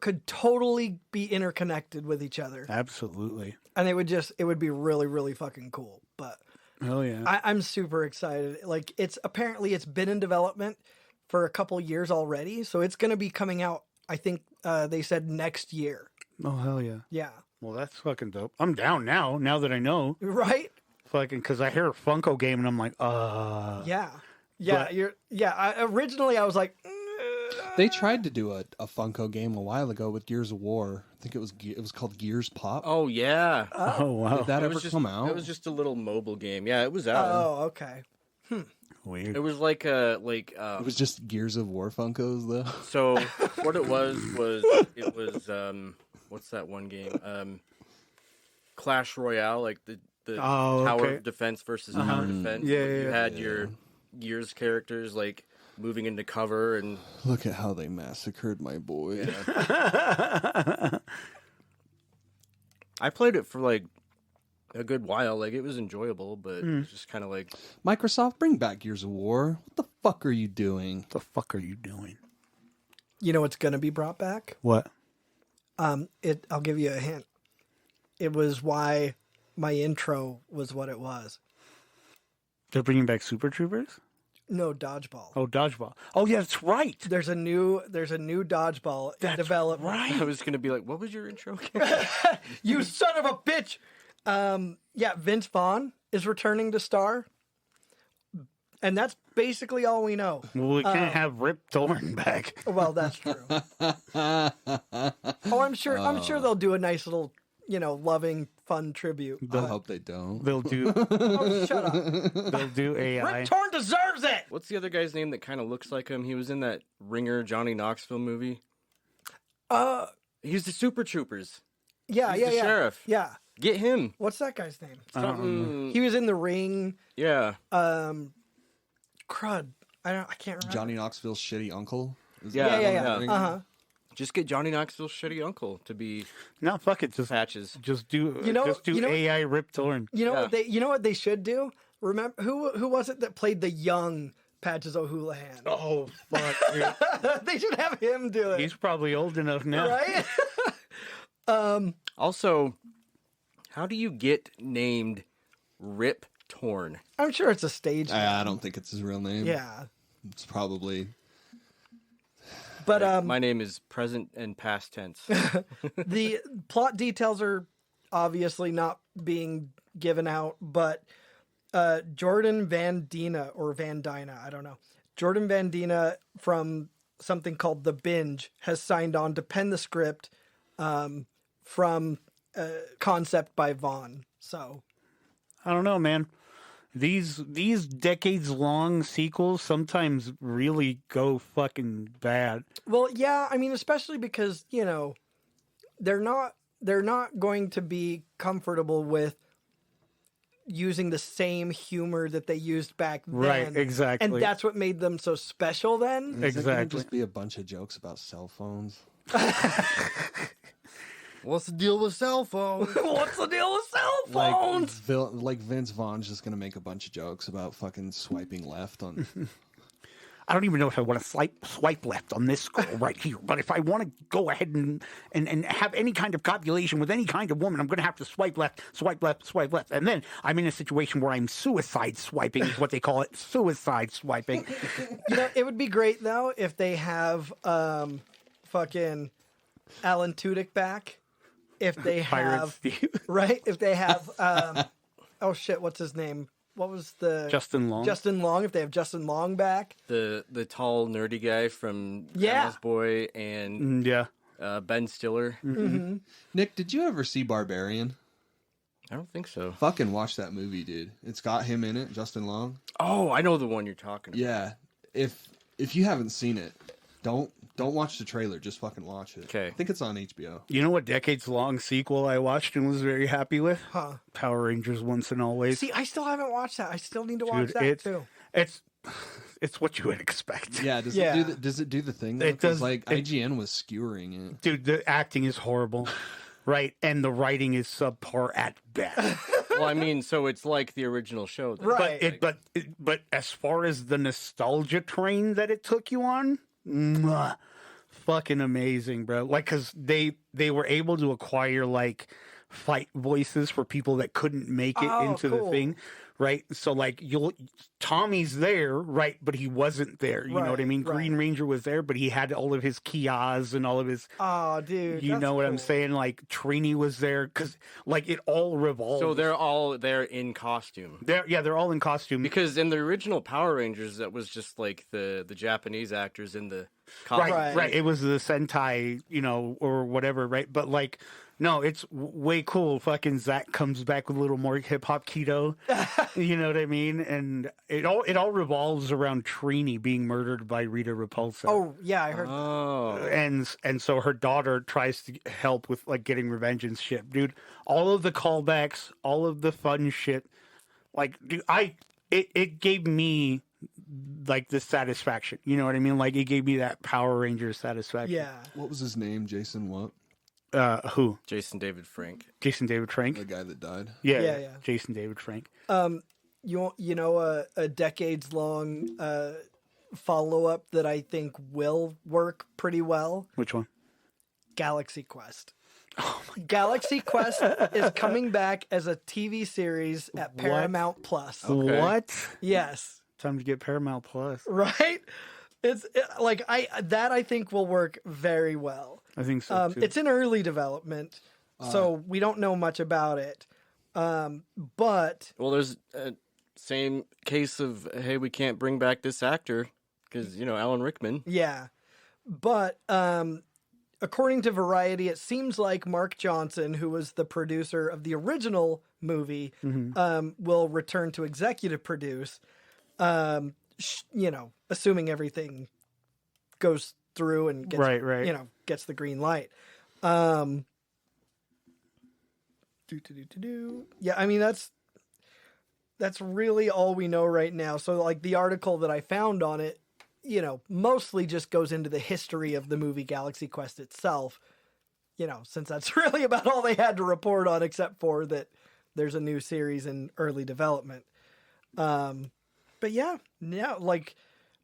could totally be interconnected with each other. Absolutely. And it would be really, really fucking cool. But hell yeah. I'm super excited. Like it's been in development for a couple years already. So it's going to be coming out, I think they said next year. Oh, hell yeah. Yeah. Well, that's fucking dope. I'm down now that I know. Right? Fucking, because I hear a Funko game and I'm like, Yeah. Yeah. But- Originally I was like, They tried to do a Funko game a while ago with Gears of War. I think it was called Gears Pop. Oh yeah. oh, wow. Did that It ever was just, come out? It was just a little mobile game. Yeah, it was out. oh, okay. Weird. It was like a It was just Gears of War Funkos though. So what it was what's that one game? Clash Royale, like the tower defense versus tower defense. Yeah, you yeah, had your Gears characters like moving into cover and Look at how they massacred my boy. I played it for like a good while. Like it was enjoyable, but it was just kind of like Microsoft, bring back Gears of War. What the fuck are you doing? What the fuck are you doing? You know what's going to be brought back? What? I'll give you a hint. It was why my intro was what it was. They're bringing back Super Troopers? No, Dodgeball. Oh, Dodgeball. Oh, yeah, that's right. There's a new Dodgeball in development. Right. I was gonna be like, what was your intro again? You son of a bitch. Yeah, Vince Vaughn is returning to star. And that's basically all we know. Well, we can't have Rip Torn back. Well, that's true. I'm sure they'll do a nice little, loving, fun tribute. I hope they don't. They'll do. Oh, shut up. They'll do AI. Rip Torn deserves it. What's the other guy's name that kind of looks like him? He was in that Ringer Johnny Knoxville movie. He's the Super Troopers. Yeah, He's the sheriff. Yeah. Get him. What's that guy's name? Something. He was in The Ring. Yeah. Crud. I can't remember. Johnny Knoxville's shitty uncle. Is Yeah, that Yeah. what I'm Uh-huh. Just get Johnny Knoxville's shitty uncle to be No, fuck it. Patches. Just do You know- AI Rip Torn. You know what they should do? Remember who was it that played the young Patches O'Houlihan? Oh, fuck. Dude. They should have him do it. He's probably old enough now. Right? Also, how do you get named Rip Torn? I'm sure it's a stage name. I don't think it's his real name. Yeah. It's probably. But My name is present and past tense. the plot details are obviously not being given out, but Jordan Van Dina or Van Dyna, I don't know. Jordan Van Dina from something called The Binge has signed on to pen the script from concept by Vaughn. So I don't know, man. These decades-long sequels sometimes really go fucking bad. well, yeah, I mean, especially because, they're not they're not going to be comfortable with using the same humor that they used back then. Right, exactly. And that's what made them so special then. Is it gonna Exactly. just be a bunch of jokes about cell phones? What's the deal with cell phones? What's the deal with cell phones? Like Vince Vaughn's just gonna make a bunch of jokes about fucking swiping left on. I don't even know if I want to swipe left on this girl right here. But if I want to go ahead and have any kind of copulation with any kind of woman, I'm going to have to swipe left, swipe left, swipe left. And then I'm in a situation where I'm suicide swiping, is what they call it, suicide swiping. You know, it would be great, though, if they have fucking Alan Tudyk back. If they Pirate have... Steve. Right? If they have... oh, shit, what's his name? What was the... Justin Long. Justin Long, if they have Justin Long back. The tall, nerdy guy from Emma's Boy and Ben Stiller. Mm-hmm. Nick, did you ever see Barbarian? I don't think so. Fucking watch that movie, dude. It's got him in it, Justin Long. Oh, I know the one you're talking about. Yeah. If you haven't seen it, don't watch the trailer. Just fucking watch it. Okay. I think it's on HBO. You know what decades-long sequel I watched and was very happy with? Huh. Power Rangers Once and Always. See, I still haven't watched that. I still need to watch that, too. It's what you would expect. Yeah. Does it do the thing? Though? It does. Like IGN was skewering it. Dude, the acting is horrible. Right? And the writing is subpar at best. Well, I mean, so it's like the original show. Then. Right. But as far as the nostalgia train that it took you on, mwah, fucking amazing, bro. Like, because they were able to acquire like fight voices for people that couldn't make it into the thing, right? So like Tommy's there, right? But he wasn't there. You know what I mean? Right. Green Ranger was there, but he had all of his kias and all of his. Oh, dude. You know what I'm saying? Like Trini was there because like it all revolves. So they're all there in costume. They're all in costume. Because in the original Power Rangers, that was just like the Japanese actors in the costume. Right. It was the Sentai, or whatever, right? But like, no, it's way cool. Fucking Zach comes back with a little more hip hop keto. You know what I mean? And it all revolves around Trini being murdered by Rita Repulsa. Oh, yeah, I heard. Oh. And so her daughter tries to help with like getting revenge and shit. Dude, all of the callbacks, all of the fun shit. Like, dude, it gave me like the satisfaction. You know what I mean? Like it gave me that Power Rangers satisfaction. Yeah. What was his name? Jason what? Who? Jason David Frank. Jason David Frank? The guy that died. Yeah. Jason David Frank. You know a decades long follow up that I think will work pretty well. Which one? Galaxy Quest. Galaxy Quest is coming back as a TV series at Paramount Plus. Okay. What? Yes. Time to get Paramount Plus. Right? I think will work very well. I think so too. It's in early development, so we don't know much about it. But Well, there's a same case of, hey, we can't bring back this actor because, Alan Rickman. yeah, but according to Variety, it seems like Mark Johnson, who was the producer of the original movie, will return to executive produce. Assuming everything goes through and gets, gets the green light. Yeah, I mean that's really all we know right now. So like the article that I found on it, mostly just goes into the history of the movie Galaxy Quest itself. Since that's really about all they had to report on, except for that there's a new series in early development. But yeah, like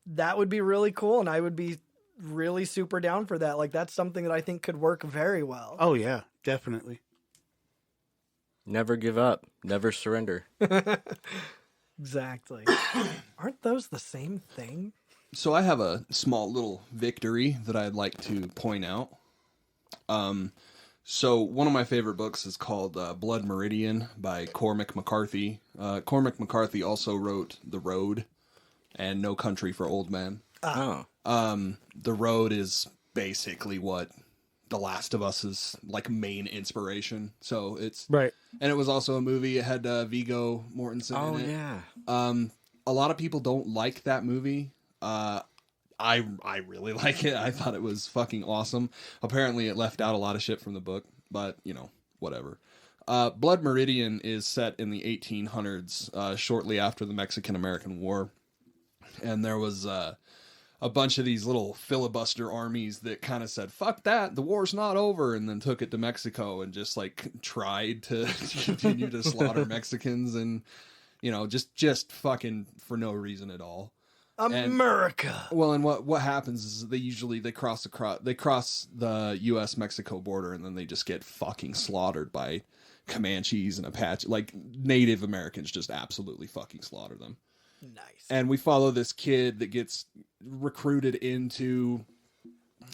that would be really cool, and I would be really super down for that. Like that's something that I think could work very well. Oh yeah, definitely. Never give up. Never surrender. Exactly. Aren't those the same thing? So I have a small little victory that I'd like to point out. So one of my favorite books is called Blood Meridian by Cormac McCarthy. Cormac McCarthy also wrote The Road and No Country for Old Men. Oh. The Road is basically what The Last of Us is like main inspiration. So it's right. And it was also a movie. It had Viggo Mortensen in it. Yeah. A lot of people don't like that movie. I really like it. I thought it was fucking awesome. Apparently it left out a lot of shit from the book. but whatever. Blood Meridian is set in the 1800s, shortly after the Mexican-American War. And there was a bunch of these little filibuster armies that kind of said, fuck that, the war's not over, and then took it to Mexico and just, like, tried to continue to slaughter Mexicans and, just fucking for no reason at all. America. And what happens is they cross the U.S.-Mexico border, and then they just get fucking slaughtered by Comanches and Apache. Like, Native Americans just absolutely fucking slaughter them. Nice. And we follow this kid that gets recruited into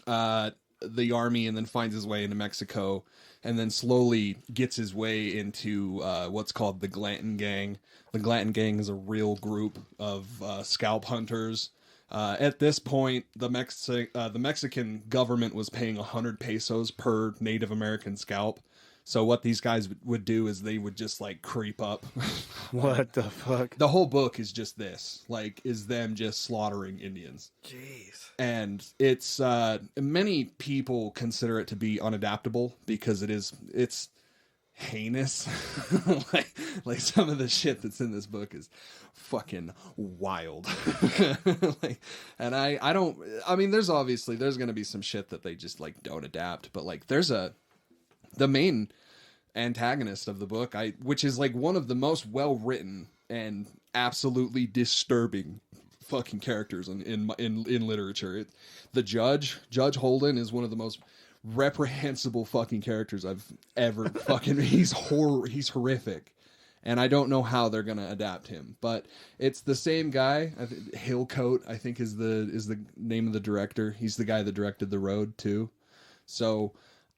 the army and then finds his way into Mexico, and then slowly gets his way into what's called the Glanton Gang. The Glanton Gang is a real group of scalp hunters. At this point, the Mexican government was paying 100 pesos per Native American scalp. So what these guys would do is they would just, like, creep up. What the fuck? The whole book is just this, like, is them just slaughtering Indians. Jeez. And it's, many people consider it to be unadaptable because it's heinous. like some of the shit that's in this book is fucking wild. And I mean, there's going to be some shit that they just, like, don't adapt, but, like, the main antagonist of the book, which is, like, one of the most well-written and absolutely disturbing fucking characters in literature. The Judge Holden is one of the most reprehensible fucking characters I've ever fucking. He's horrific, and I don't know how they're gonna adapt him. But it's the same guy. Hillcoat, I think, is the name of the director. He's the guy that directed The Road too. So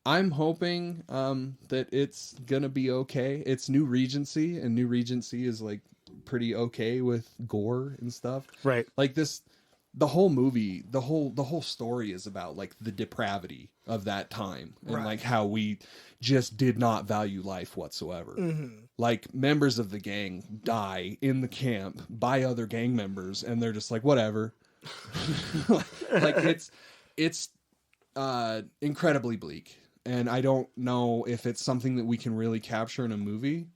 I'm hoping that it's gonna be okay. It's New Regency, and New Regency is, like, pretty okay with gore and stuff. Right. Like the whole movie, the whole story is about, like, the depravity of that time and Right. like how we just did not value life whatsoever. Mm-hmm. Like, members of the gang die in the camp by other gang members, and they're just like, whatever. Like, it's incredibly bleak. And I don't know if it's something that we can really capture in a movie.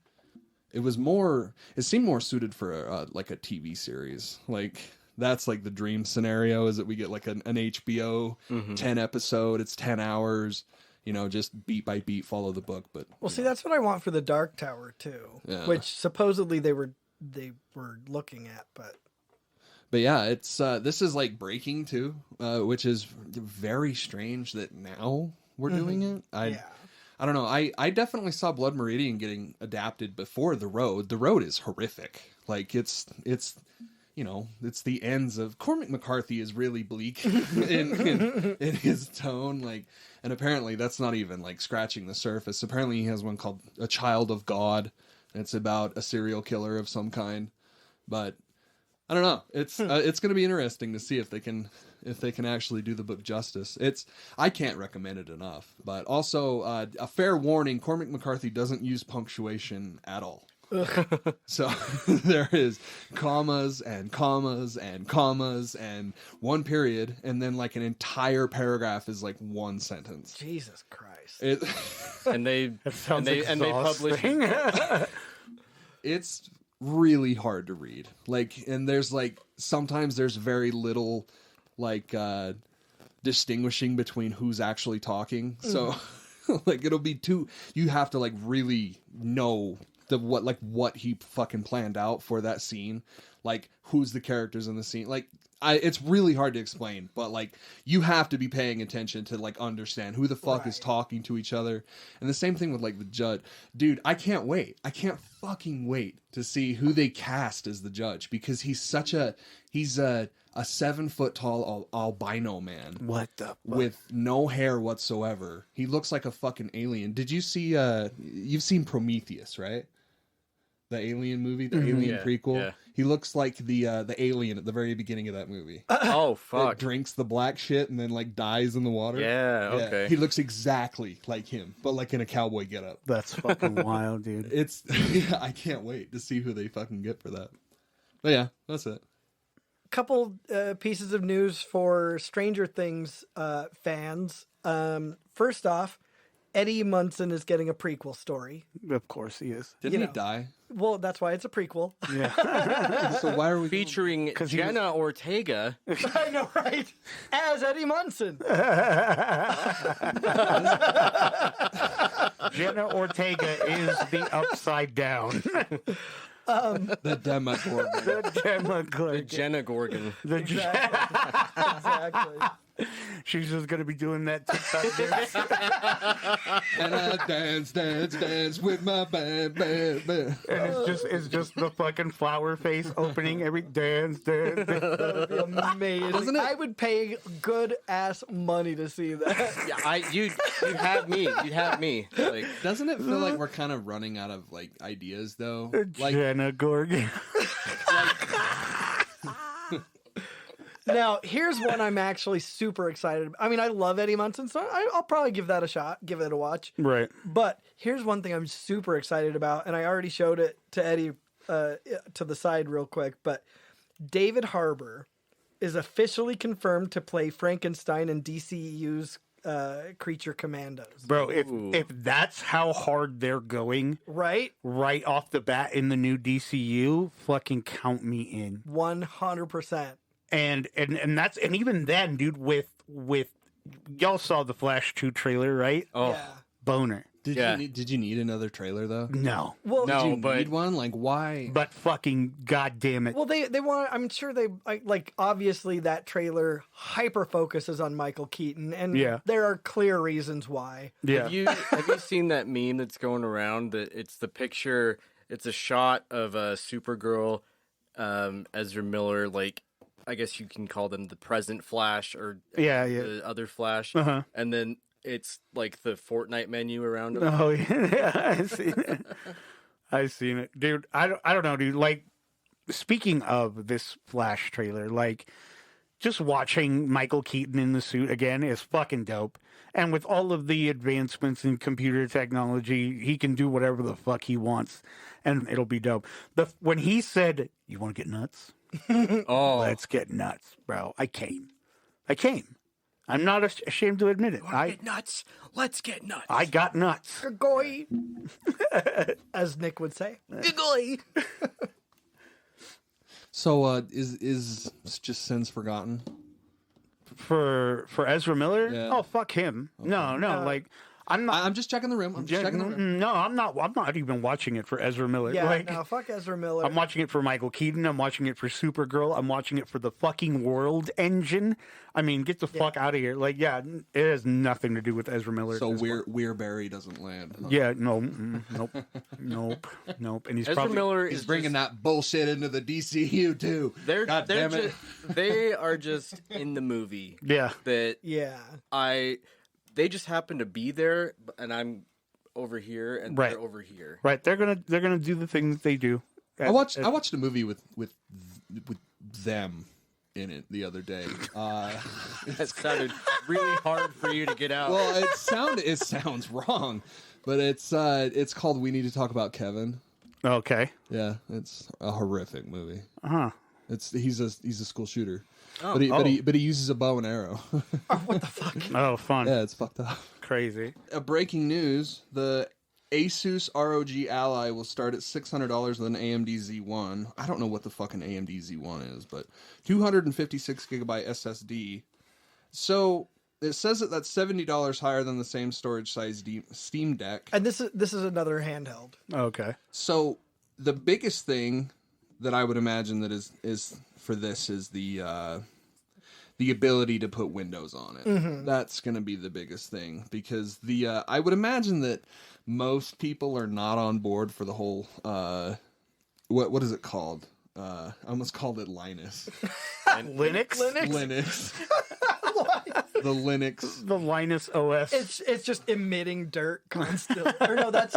It seemed more suited for like a TV series. Like, that's like the dream scenario, is that we get like an HBO 10 episode. It's 10 hours, just beat by beat, follow the book. But see, that's what I want for the Dark Tower too, Yeah. which supposedly they were looking at, But yeah, it's this is like breaking too, which is very strange that now we're doing it. I don't know. I definitely saw Blood Meridian getting adapted before The Road. The Road is horrific. Like, it's it's the ends of Cormac McCarthy is really bleak in his tone. Like, and apparently that's not even, like, scratching the surface. Apparently he has one called A Child of God. And it's about a serial killer of some kind. But I don't know. It's going to be interesting to see if they can actually do the book justice. I can't recommend it enough. But also, a fair warning: Cormac McCarthy doesn't use punctuation at all. So there is commas and commas and commas and one period, and then, like, an entire paragraph is like one sentence. Jesus Christ! And they publish. It's really hard to read. Like, and there's, like, sometimes there's very little, like, distinguishing between who's actually talking. So like, it'll be you have to, like, really know what he fucking planned out for that scene, like, who's the characters in the scene. Like, it's really hard to explain, but, like, you have to be paying attention to, like, understand who the fuck is talking to each other. And the same thing with, like, the judge. Dude, I can't fucking wait to see who they cast as the judge, because he's a 7-foot tall albino man. What the fuck? With no hair whatsoever. He looks like a fucking alien. Did you see you've seen Prometheus, right? The Alien movie, the Alien prequel. Yeah. He looks like the alien at the very beginning of that movie. Oh fuck! That drinks the black shit and then, like, dies in the water. Yeah, okay. He looks exactly like him, but, like, in a cowboy getup. That's fucking wild, dude. I can't wait to see who they fucking get for that. But yeah, that's it. Couple pieces of news for Stranger Things fans. First off, Eddie Munson is getting a prequel story. Of course he is. Didn't he die? Well, that's why it's a prequel. Yeah. So why are we Featuring Jenna Ortega. I know, right? As Eddie Munson. Jenna Ortega is the upside down. the Demogorgon? The Demogorgon. The Jenna Gorgon. Exactly. She's just gonna be doing that TikTok dance. And I dance with my band. And it's just the fucking flower face opening every dance. That would be amazing. Doesn't it? I would pay good ass money to see that. Yeah, you'd have me. You'd have me. Like, Doesn't it feel like we're kind of running out of like ideas though? Like Jenna Gorgon. Now, here's one I'm actually super excited about. I mean, I love Eddie Munson, so I'll probably give that a shot, give it a watch. Right. But here's one thing I'm super excited about, and I already showed it to Eddie to the side real quick, but David Harbour is officially confirmed to play Frankenstein in DCEU's Creature Commandos. Bro, if that's how hard they're going Right? right off the bat in the new DCU, fucking count me in. 100%. And that's, and even then, dude, with y'all saw the Flash 2 trailer, right? oh, Yeah. Boner. Did you need another trailer though? No. Well, No. Did you but- need one? Like why? But fucking goddamn it. Well, they want. I'm sure they like. Obviously, that trailer hyper focuses on Michael Keaton, and Yeah. there are clear reasons why. Yeah. Have you seen that meme that's going around? That it's the picture. It's a shot of Supergirl, Ezra Miller. Like, I guess you can call them the present Flash or the other Flash, and then it's like the Fortnite menu around him. Oh yeah, I seen it. I seen it, dude. I don't know, dude. Like, speaking of this Flash trailer, like, just watching Michael Keaton in the suit again is fucking dope. And with all of the advancements in computer technology, he can do whatever the fuck he wants, and it'll be dope. When he said, "You want to get nuts? Oh, Let's get nuts, bro." I came. I'm not ashamed to admit it. get nuts. Let's get nuts. I got nuts. Goy, as Nick would say. Goy. So is just Sins Forgotten? For Ezra Miller? Yeah. Oh, fuck him. Okay. No, like, I'm not. I'm just checking the room. No, I'm not even watching it for Ezra Miller. Yeah, like, no, fuck Ezra Miller. I'm watching it for Michael Keaton. I'm watching it for Supergirl. I'm watching it for the fucking World Engine. I mean, get the fuck out of here. Like, yeah, it has nothing to do with Ezra Miller. So Weirberry doesn't land. Huh? Yeah, no, nope. And he's Ezra Miller He's is bringing that bullshit into the DCU too. God damn it. They are just in the movie. Yeah. They just happen to be there, and I'm over here, and they're over here. Right. They're gonna do the things that they do. I watched a movie with them in it the other day. That sounded really hard for you to get out. Well, it sounds wrong, but it's called We Need to Talk About Kevin. Okay. Yeah, it's a horrific movie. Uh-huh. He's a school shooter. Oh. But he uses a bow and arrow. What the fuck? Oh, fun. Yeah, it's fucked up. Crazy. Breaking news: the Asus ROG Ally will start at $600 with an AMD Z1. I don't know what the fucking AMD Z1 is, but 256 gigabyte SSD. So it says that that's $70 higher than the same storage size Steam Deck. And this is another handheld. Okay. So the biggest thing that I would imagine that is for this is the ability to put Windows on it. Mm-hmm. That's going to be the biggest thing because I would imagine that most people are not on board for the whole what is it called? I almost called it Linus. Linux. The Linux. The Linus OS. It's just emitting dirt constantly. Or no, that's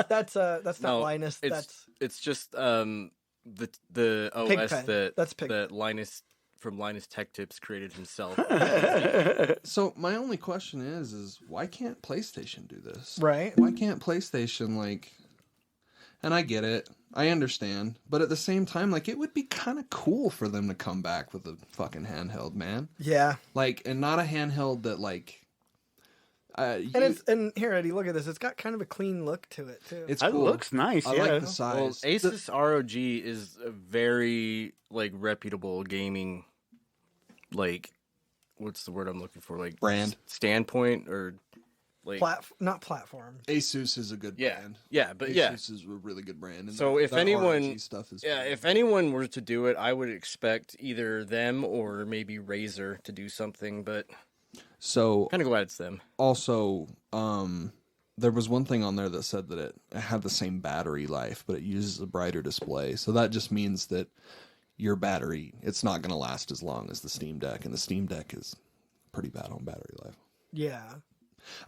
not Linus. It's just the OS Pigpen. that Linus from Linus Tech Tips created himself. So my only question is why can't PlayStation do this? Right. Why can't PlayStation and I get it. I understand. But at the same time, it would be kind of cool for them to come back with a fucking handheld, man. Yeah. And not a handheld that And here, Eddie, look at this. It's got kind of a clean look to it too. It's It cool. looks nice. I like the size. Well, Asus ROG is a very like reputable gaming, like what's the word I'm looking for? Like brand standpoint or like not platform. Asus is a good brand. Yeah, but Asus is a really good brand. And so if their anyone, ROG stuff is if anyone were to do it, I would expect either them or maybe Razer to do something. But so kind of glad it's them. Also, there was one thing on there that said that it had the same battery life, but it uses a brighter display. So that just means that your battery, it's not going to last as long as the Steam Deck, and the Steam Deck is pretty bad on battery life. Yeah.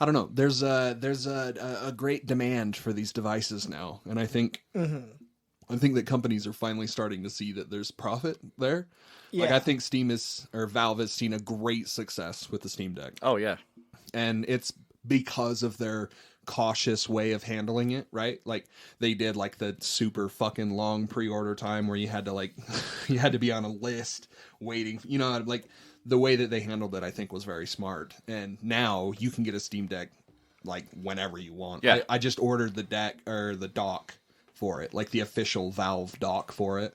I don't know. There's a great demand for these devices now, and I think that companies are finally starting to see that there's profit there. Yeah. Like I think Valve has seen a great success with the Steam Deck. Oh yeah, and it's because of their cautious way of handling it, right? Like they did like the super fucking long pre-order time where you had to be on a list waiting, like the way that they handled it, I think was very smart. And now you can get a Steam Deck like whenever you want. Yeah. I just ordered the deck or the dock for it, like the official Valve dock for it.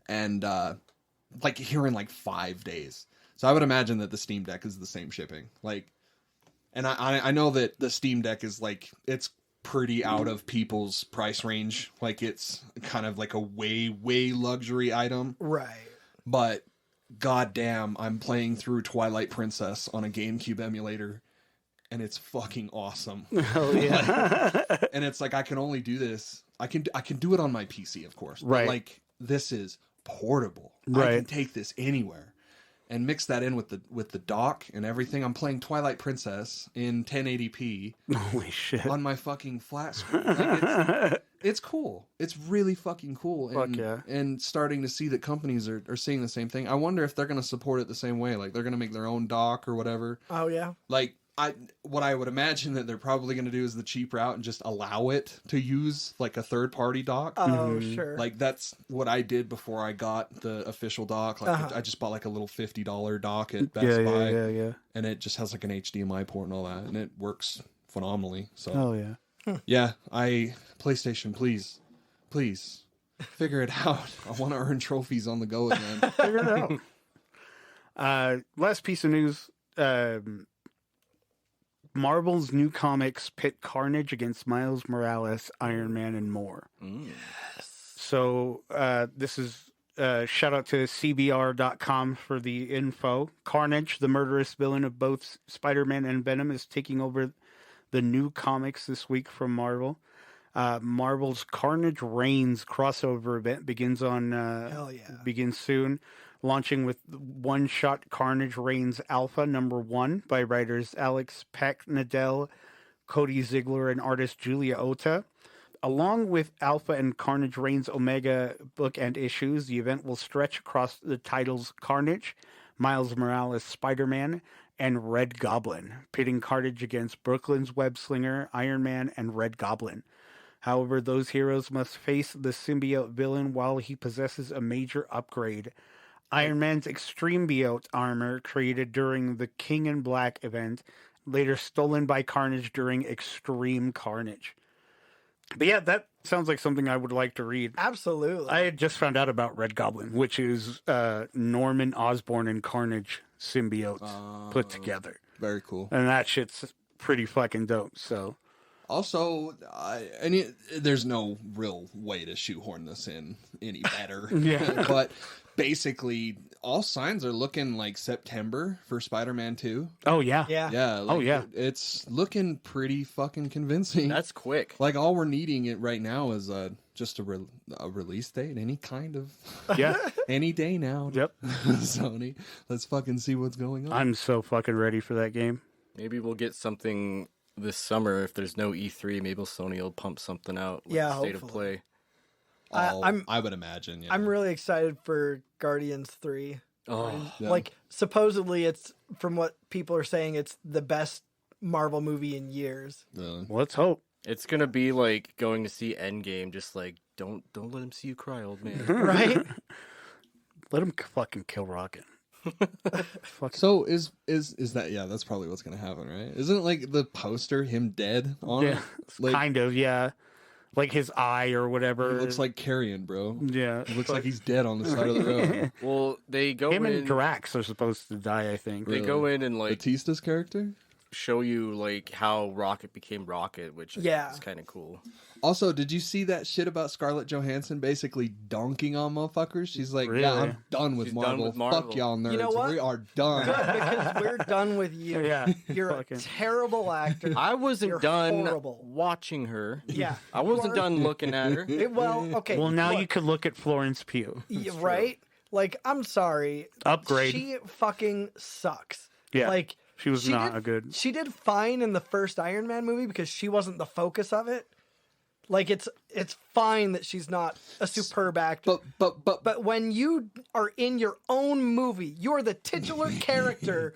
And like here in like 5 days. So I would imagine that the Steam Deck is the same shipping. Like, and I know that the Steam Deck is like, it's pretty out of people's price range. Like it's kind of like a way luxury item. Right. But goddamn, I'm playing through Twilight Princess on a GameCube emulator, and it's fucking awesome. Oh yeah. And it's like I can only do this. I can do it on my PC, of course. Right. But like this is portable. Right. I can take this anywhere, and mix that in with the dock and everything. I'm playing Twilight Princess in 1080p. Holy shit! On my fucking flat screen. Like it's cool. It's really fucking cool. And, Fuck yeah. And starting to see that companies are seeing the same thing. I wonder if they're going to support it the same way. Like they're going to make their own dock or whatever. Oh yeah. Like what I would imagine that they're probably going to do is the cheap route and just allow it to use like a third party dock. Oh sure. Like that's what I did before I got the official dock. Like I just bought like a little $50 dock at Best Buy. Yeah. And it just has like an HDMI port and all that, and it works phenomenally. So Oh yeah. yeah, PlayStation, please figure it out. I want to earn trophies on the go again. Figure it out. Last piece of news. Marvel's new comics pit Carnage against Miles Morales, Iron Man, and more. Yes. So this is shout out to CBR.com for the info. Carnage, the murderous villain of both Spider-Man and Venom, is taking over the new comics this week from Marvel. Marvel's Carnage Reigns crossover event begins begins soon, launching with one-shot Carnage Reigns Alpha #1 by writers Alex Peck-Nadell, Cody Ziegler, and artist Julia Ota. Along with Alpha and Carnage Reigns Omega bookend issues, the event will stretch across the titles Carnage, Miles Morales Spider-Man, and Red Goblin, pitting Carnage against Brooklyn's Web-Slinger, Iron Man, and Red Goblin. However, those heroes must face the symbiote villain while he possesses a major upgrade. Iron Man's Extremebiote armor, created during the King in Black event, later stolen by Carnage during Extreme Carnage. But yeah, that sounds like something I would like to read. Absolutely. I had just found out about Red Goblin, which is Norman Osborn and Carnage symbiotes put together. Very cool. And that shit's pretty fucking dope, so... Also, there's no real way to shoehorn this in any better. Yeah. But basically, all signs are looking like September for Spider-Man 2. Oh, yeah. Yeah. Yeah. Like, oh, yeah. It's looking pretty fucking convincing. That's quick. Like, all we're needing it right now is just a release date, any kind of... Yeah. Any day now. Yep. Sony, let's fucking see what's going on. I'm so fucking ready for that game. Maybe we'll get something this summer. If there's no E3, maybe Sony will pump something out. Like Yeah, State of hopefully. Play. I would imagine. Yeah. I'm really excited for Guardians 3. Oh, Yeah. Like, supposedly it's, from what people are saying, it's the best Marvel movie in years. Really? Let's hope. it's gonna be like going to see Endgame. Just like don't let him see you cry, old man. Right? Let him fucking kill Rocket. So is that? Yeah, that's probably what's gonna happen, right? Isn't it like the poster him dead on it? Like, kind of, yeah. Like his eye or whatever. It looks like Carrion, bro. Yeah. It looks like he's dead on the side of the road. Well, they go Him in. and Drax are supposed to die, I think. They go in and like Batista's character. show you like how Rocket became Rocket, which is kind of cool. Also, did you see that shit about Scarlett Johansson basically donking on motherfuckers? She's like, Really? yeah, I'm done with Marvel. Fuck y'all nerds. You know what? We are done. Good, because we're done with you. Yeah. You're a terrible actor. I wasn't You're done horrible. watching her. Yeah. I wasn't done looking at her. Okay. Well, now look, you could look at Florence Pugh. right? Like, I'm sorry. Upgrade. She fucking sucks. Yeah. Like, She was not a good. She did fine in the first Iron Man movie because she wasn't the focus of it. Like, it's fine that she's not a superb actor. But when you are in your own movie, you're the titular character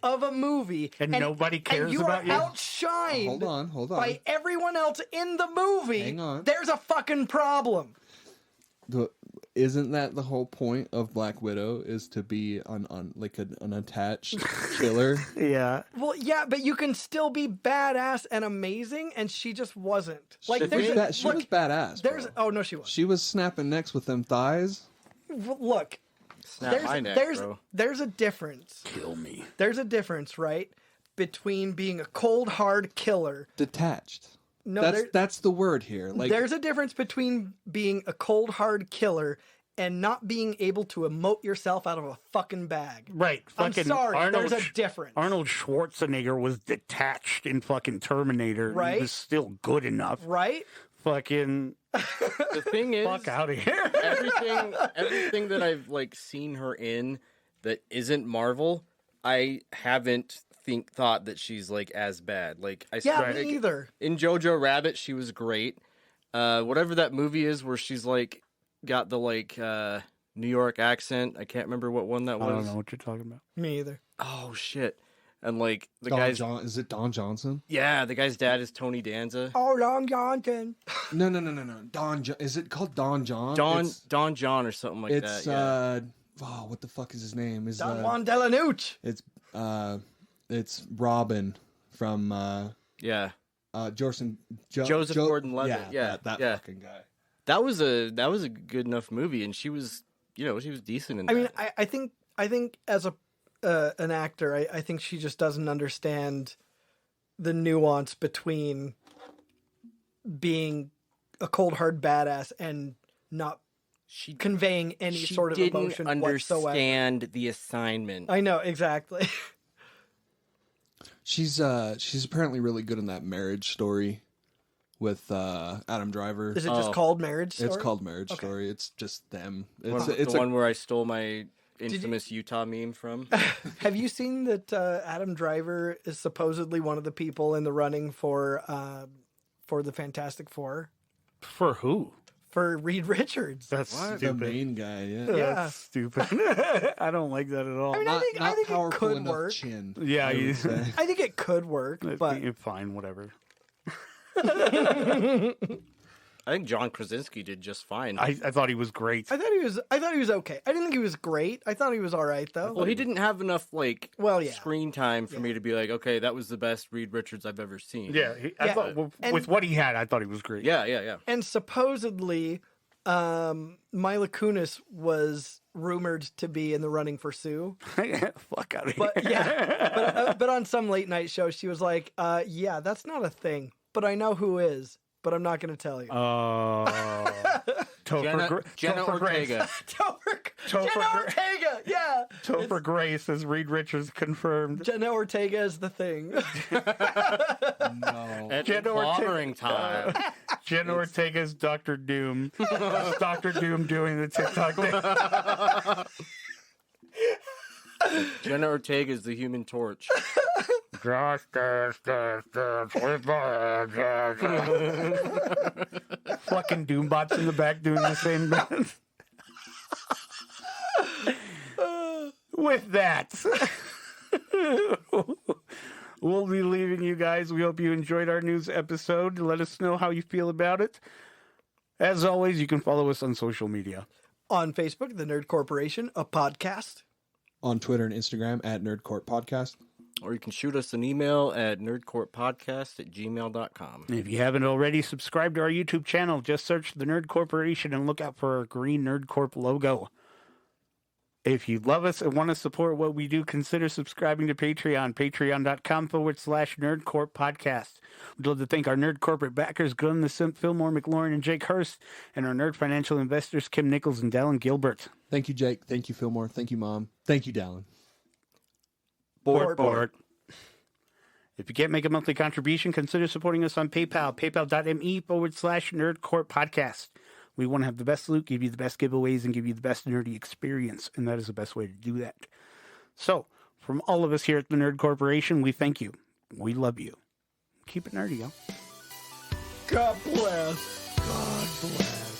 of a movie, and nobody cares and about you. Outshined Hold on. by everyone else in the movie. Hang on. There's a fucking problem. Isn't that the whole point of Black Widow? Is to be an unattached killer? Yeah. Well, yeah, but you can still be badass and amazing, and she just wasn't. Like, She was badass. There's bro. oh no, she was. She was snapping necks with them thighs. Look, Snap my neck, bro. there's a difference. Kill me. There's a difference, right, between being a cold hard killer. Detached. No, that's the word here. Like, there's a difference between being a cold hard killer and not being able to emote yourself out of a fucking bag. Right. I'm sorry. There's a difference. Arnold Schwarzenegger was detached in fucking Terminator. Right. He was still good enough. Right? Fucking. The thing is, Fuck out of here. everything that I've like seen her in that isn't Marvel, I haven't thought that she's like as bad. Like I Me either. In Jojo Rabbit, she was great. Whatever that movie is where she's like got the like New York accent. I can't remember what one that was. I don't know what you're talking about. Me either. Oh shit! And like the Don guy's is it Don Johnson? yeah, the guy's dad is Tony Danza. Oh, Long Johnson. No. Is it called Don John? Don John or something like that. It's what the fuck is his name? Is Don Juan Delanouche. It's Robin from Joseph Gordon-Levitt. Yeah, that fucking guy. That was a good enough movie, and she was decent in that. I mean, I think as an actor, I think she just doesn't understand the nuance between being a cold hard badass and not conveying any sort of emotion whatsoever. She didn't understand the assignment. I know, exactly. She's apparently really good in that Marriage Story with Adam Driver. Is it just called Marriage Story? It's called Marriage Story. It's just them. It's the one where I stole my infamous Utah meme from. Have you seen that Adam Driver is supposedly one of the people in the running for the Fantastic Four? For who? For Reed Richards. That's the stupid. main guy. Yeah. That's stupid. I don't like that at all. I mean, Not I think it powerful could enough work. chin. Yeah, I would say. I think it could work, but fine, whatever. I think John Krasinski did just fine. I thought he was great. I thought he was okay. I didn't think he was great. I thought he was all right though. Well, he didn't have enough screen time for me to be like, okay, that was the best Reed Richards I've ever seen. Yeah, I thought with what he had, I thought he was great. Yeah. And supposedly, Mila Kunis was rumored to be in the running for Sue. Fuck out of here. But yeah, but on some late night show, she was like, "Yeah, that's not a thing, but I know who is, but I'm not going to tell you." Jenna Ortega. Jenna Ortega, yeah. Topher Grace as Reed Richards confirmed. Jenna Ortega is the thing. No. It's Jenna clobbering time. Jenna Ortega's Dr. Doom. Dr. Doom doing the TikTok thing. Jenna Ortega is the Human Torch. Fucking Doombots in the back doing the same dance. With that, we'll be leaving you guys. We hope you enjoyed our news episode. Let us know how you feel about it. As always, you can follow us on social media. On Facebook, The Nerd Corporation, a podcast. on Twitter and Instagram at NerdCourt Podcast. Or you can shoot us an email at nerdcourtpodcast@gmail.com. If you haven't already, subscribe to our YouTube channel. Just search the Nerd Corporation and look out for our green Nerd Corp logo. If you love us and want to support what we do, consider subscribing to Patreon, patreon.com/NerdCorp Podcast. We'd love to thank our Nerd Corporate backers, Glenn the Simp, Fillmore McLaurin, and Jake Hurst, and our Nerd Financial investors, Kim Nichols and Dallin Gilbert. Thank you, Jake. Thank you, Fillmore. Thank you, Mom. Thank you, Dallin. Board. If you can't make a monthly contribution, consider supporting us on PayPal, paypal.me/NerdCorp Podcast. We want to have the best loot, give you the best giveaways, and give you the best nerdy experience, and that is the best way to do that. So, from all of us here at the Nerd Corporation, we thank you. We love you. Keep it nerdy, y'all. God bless. God bless.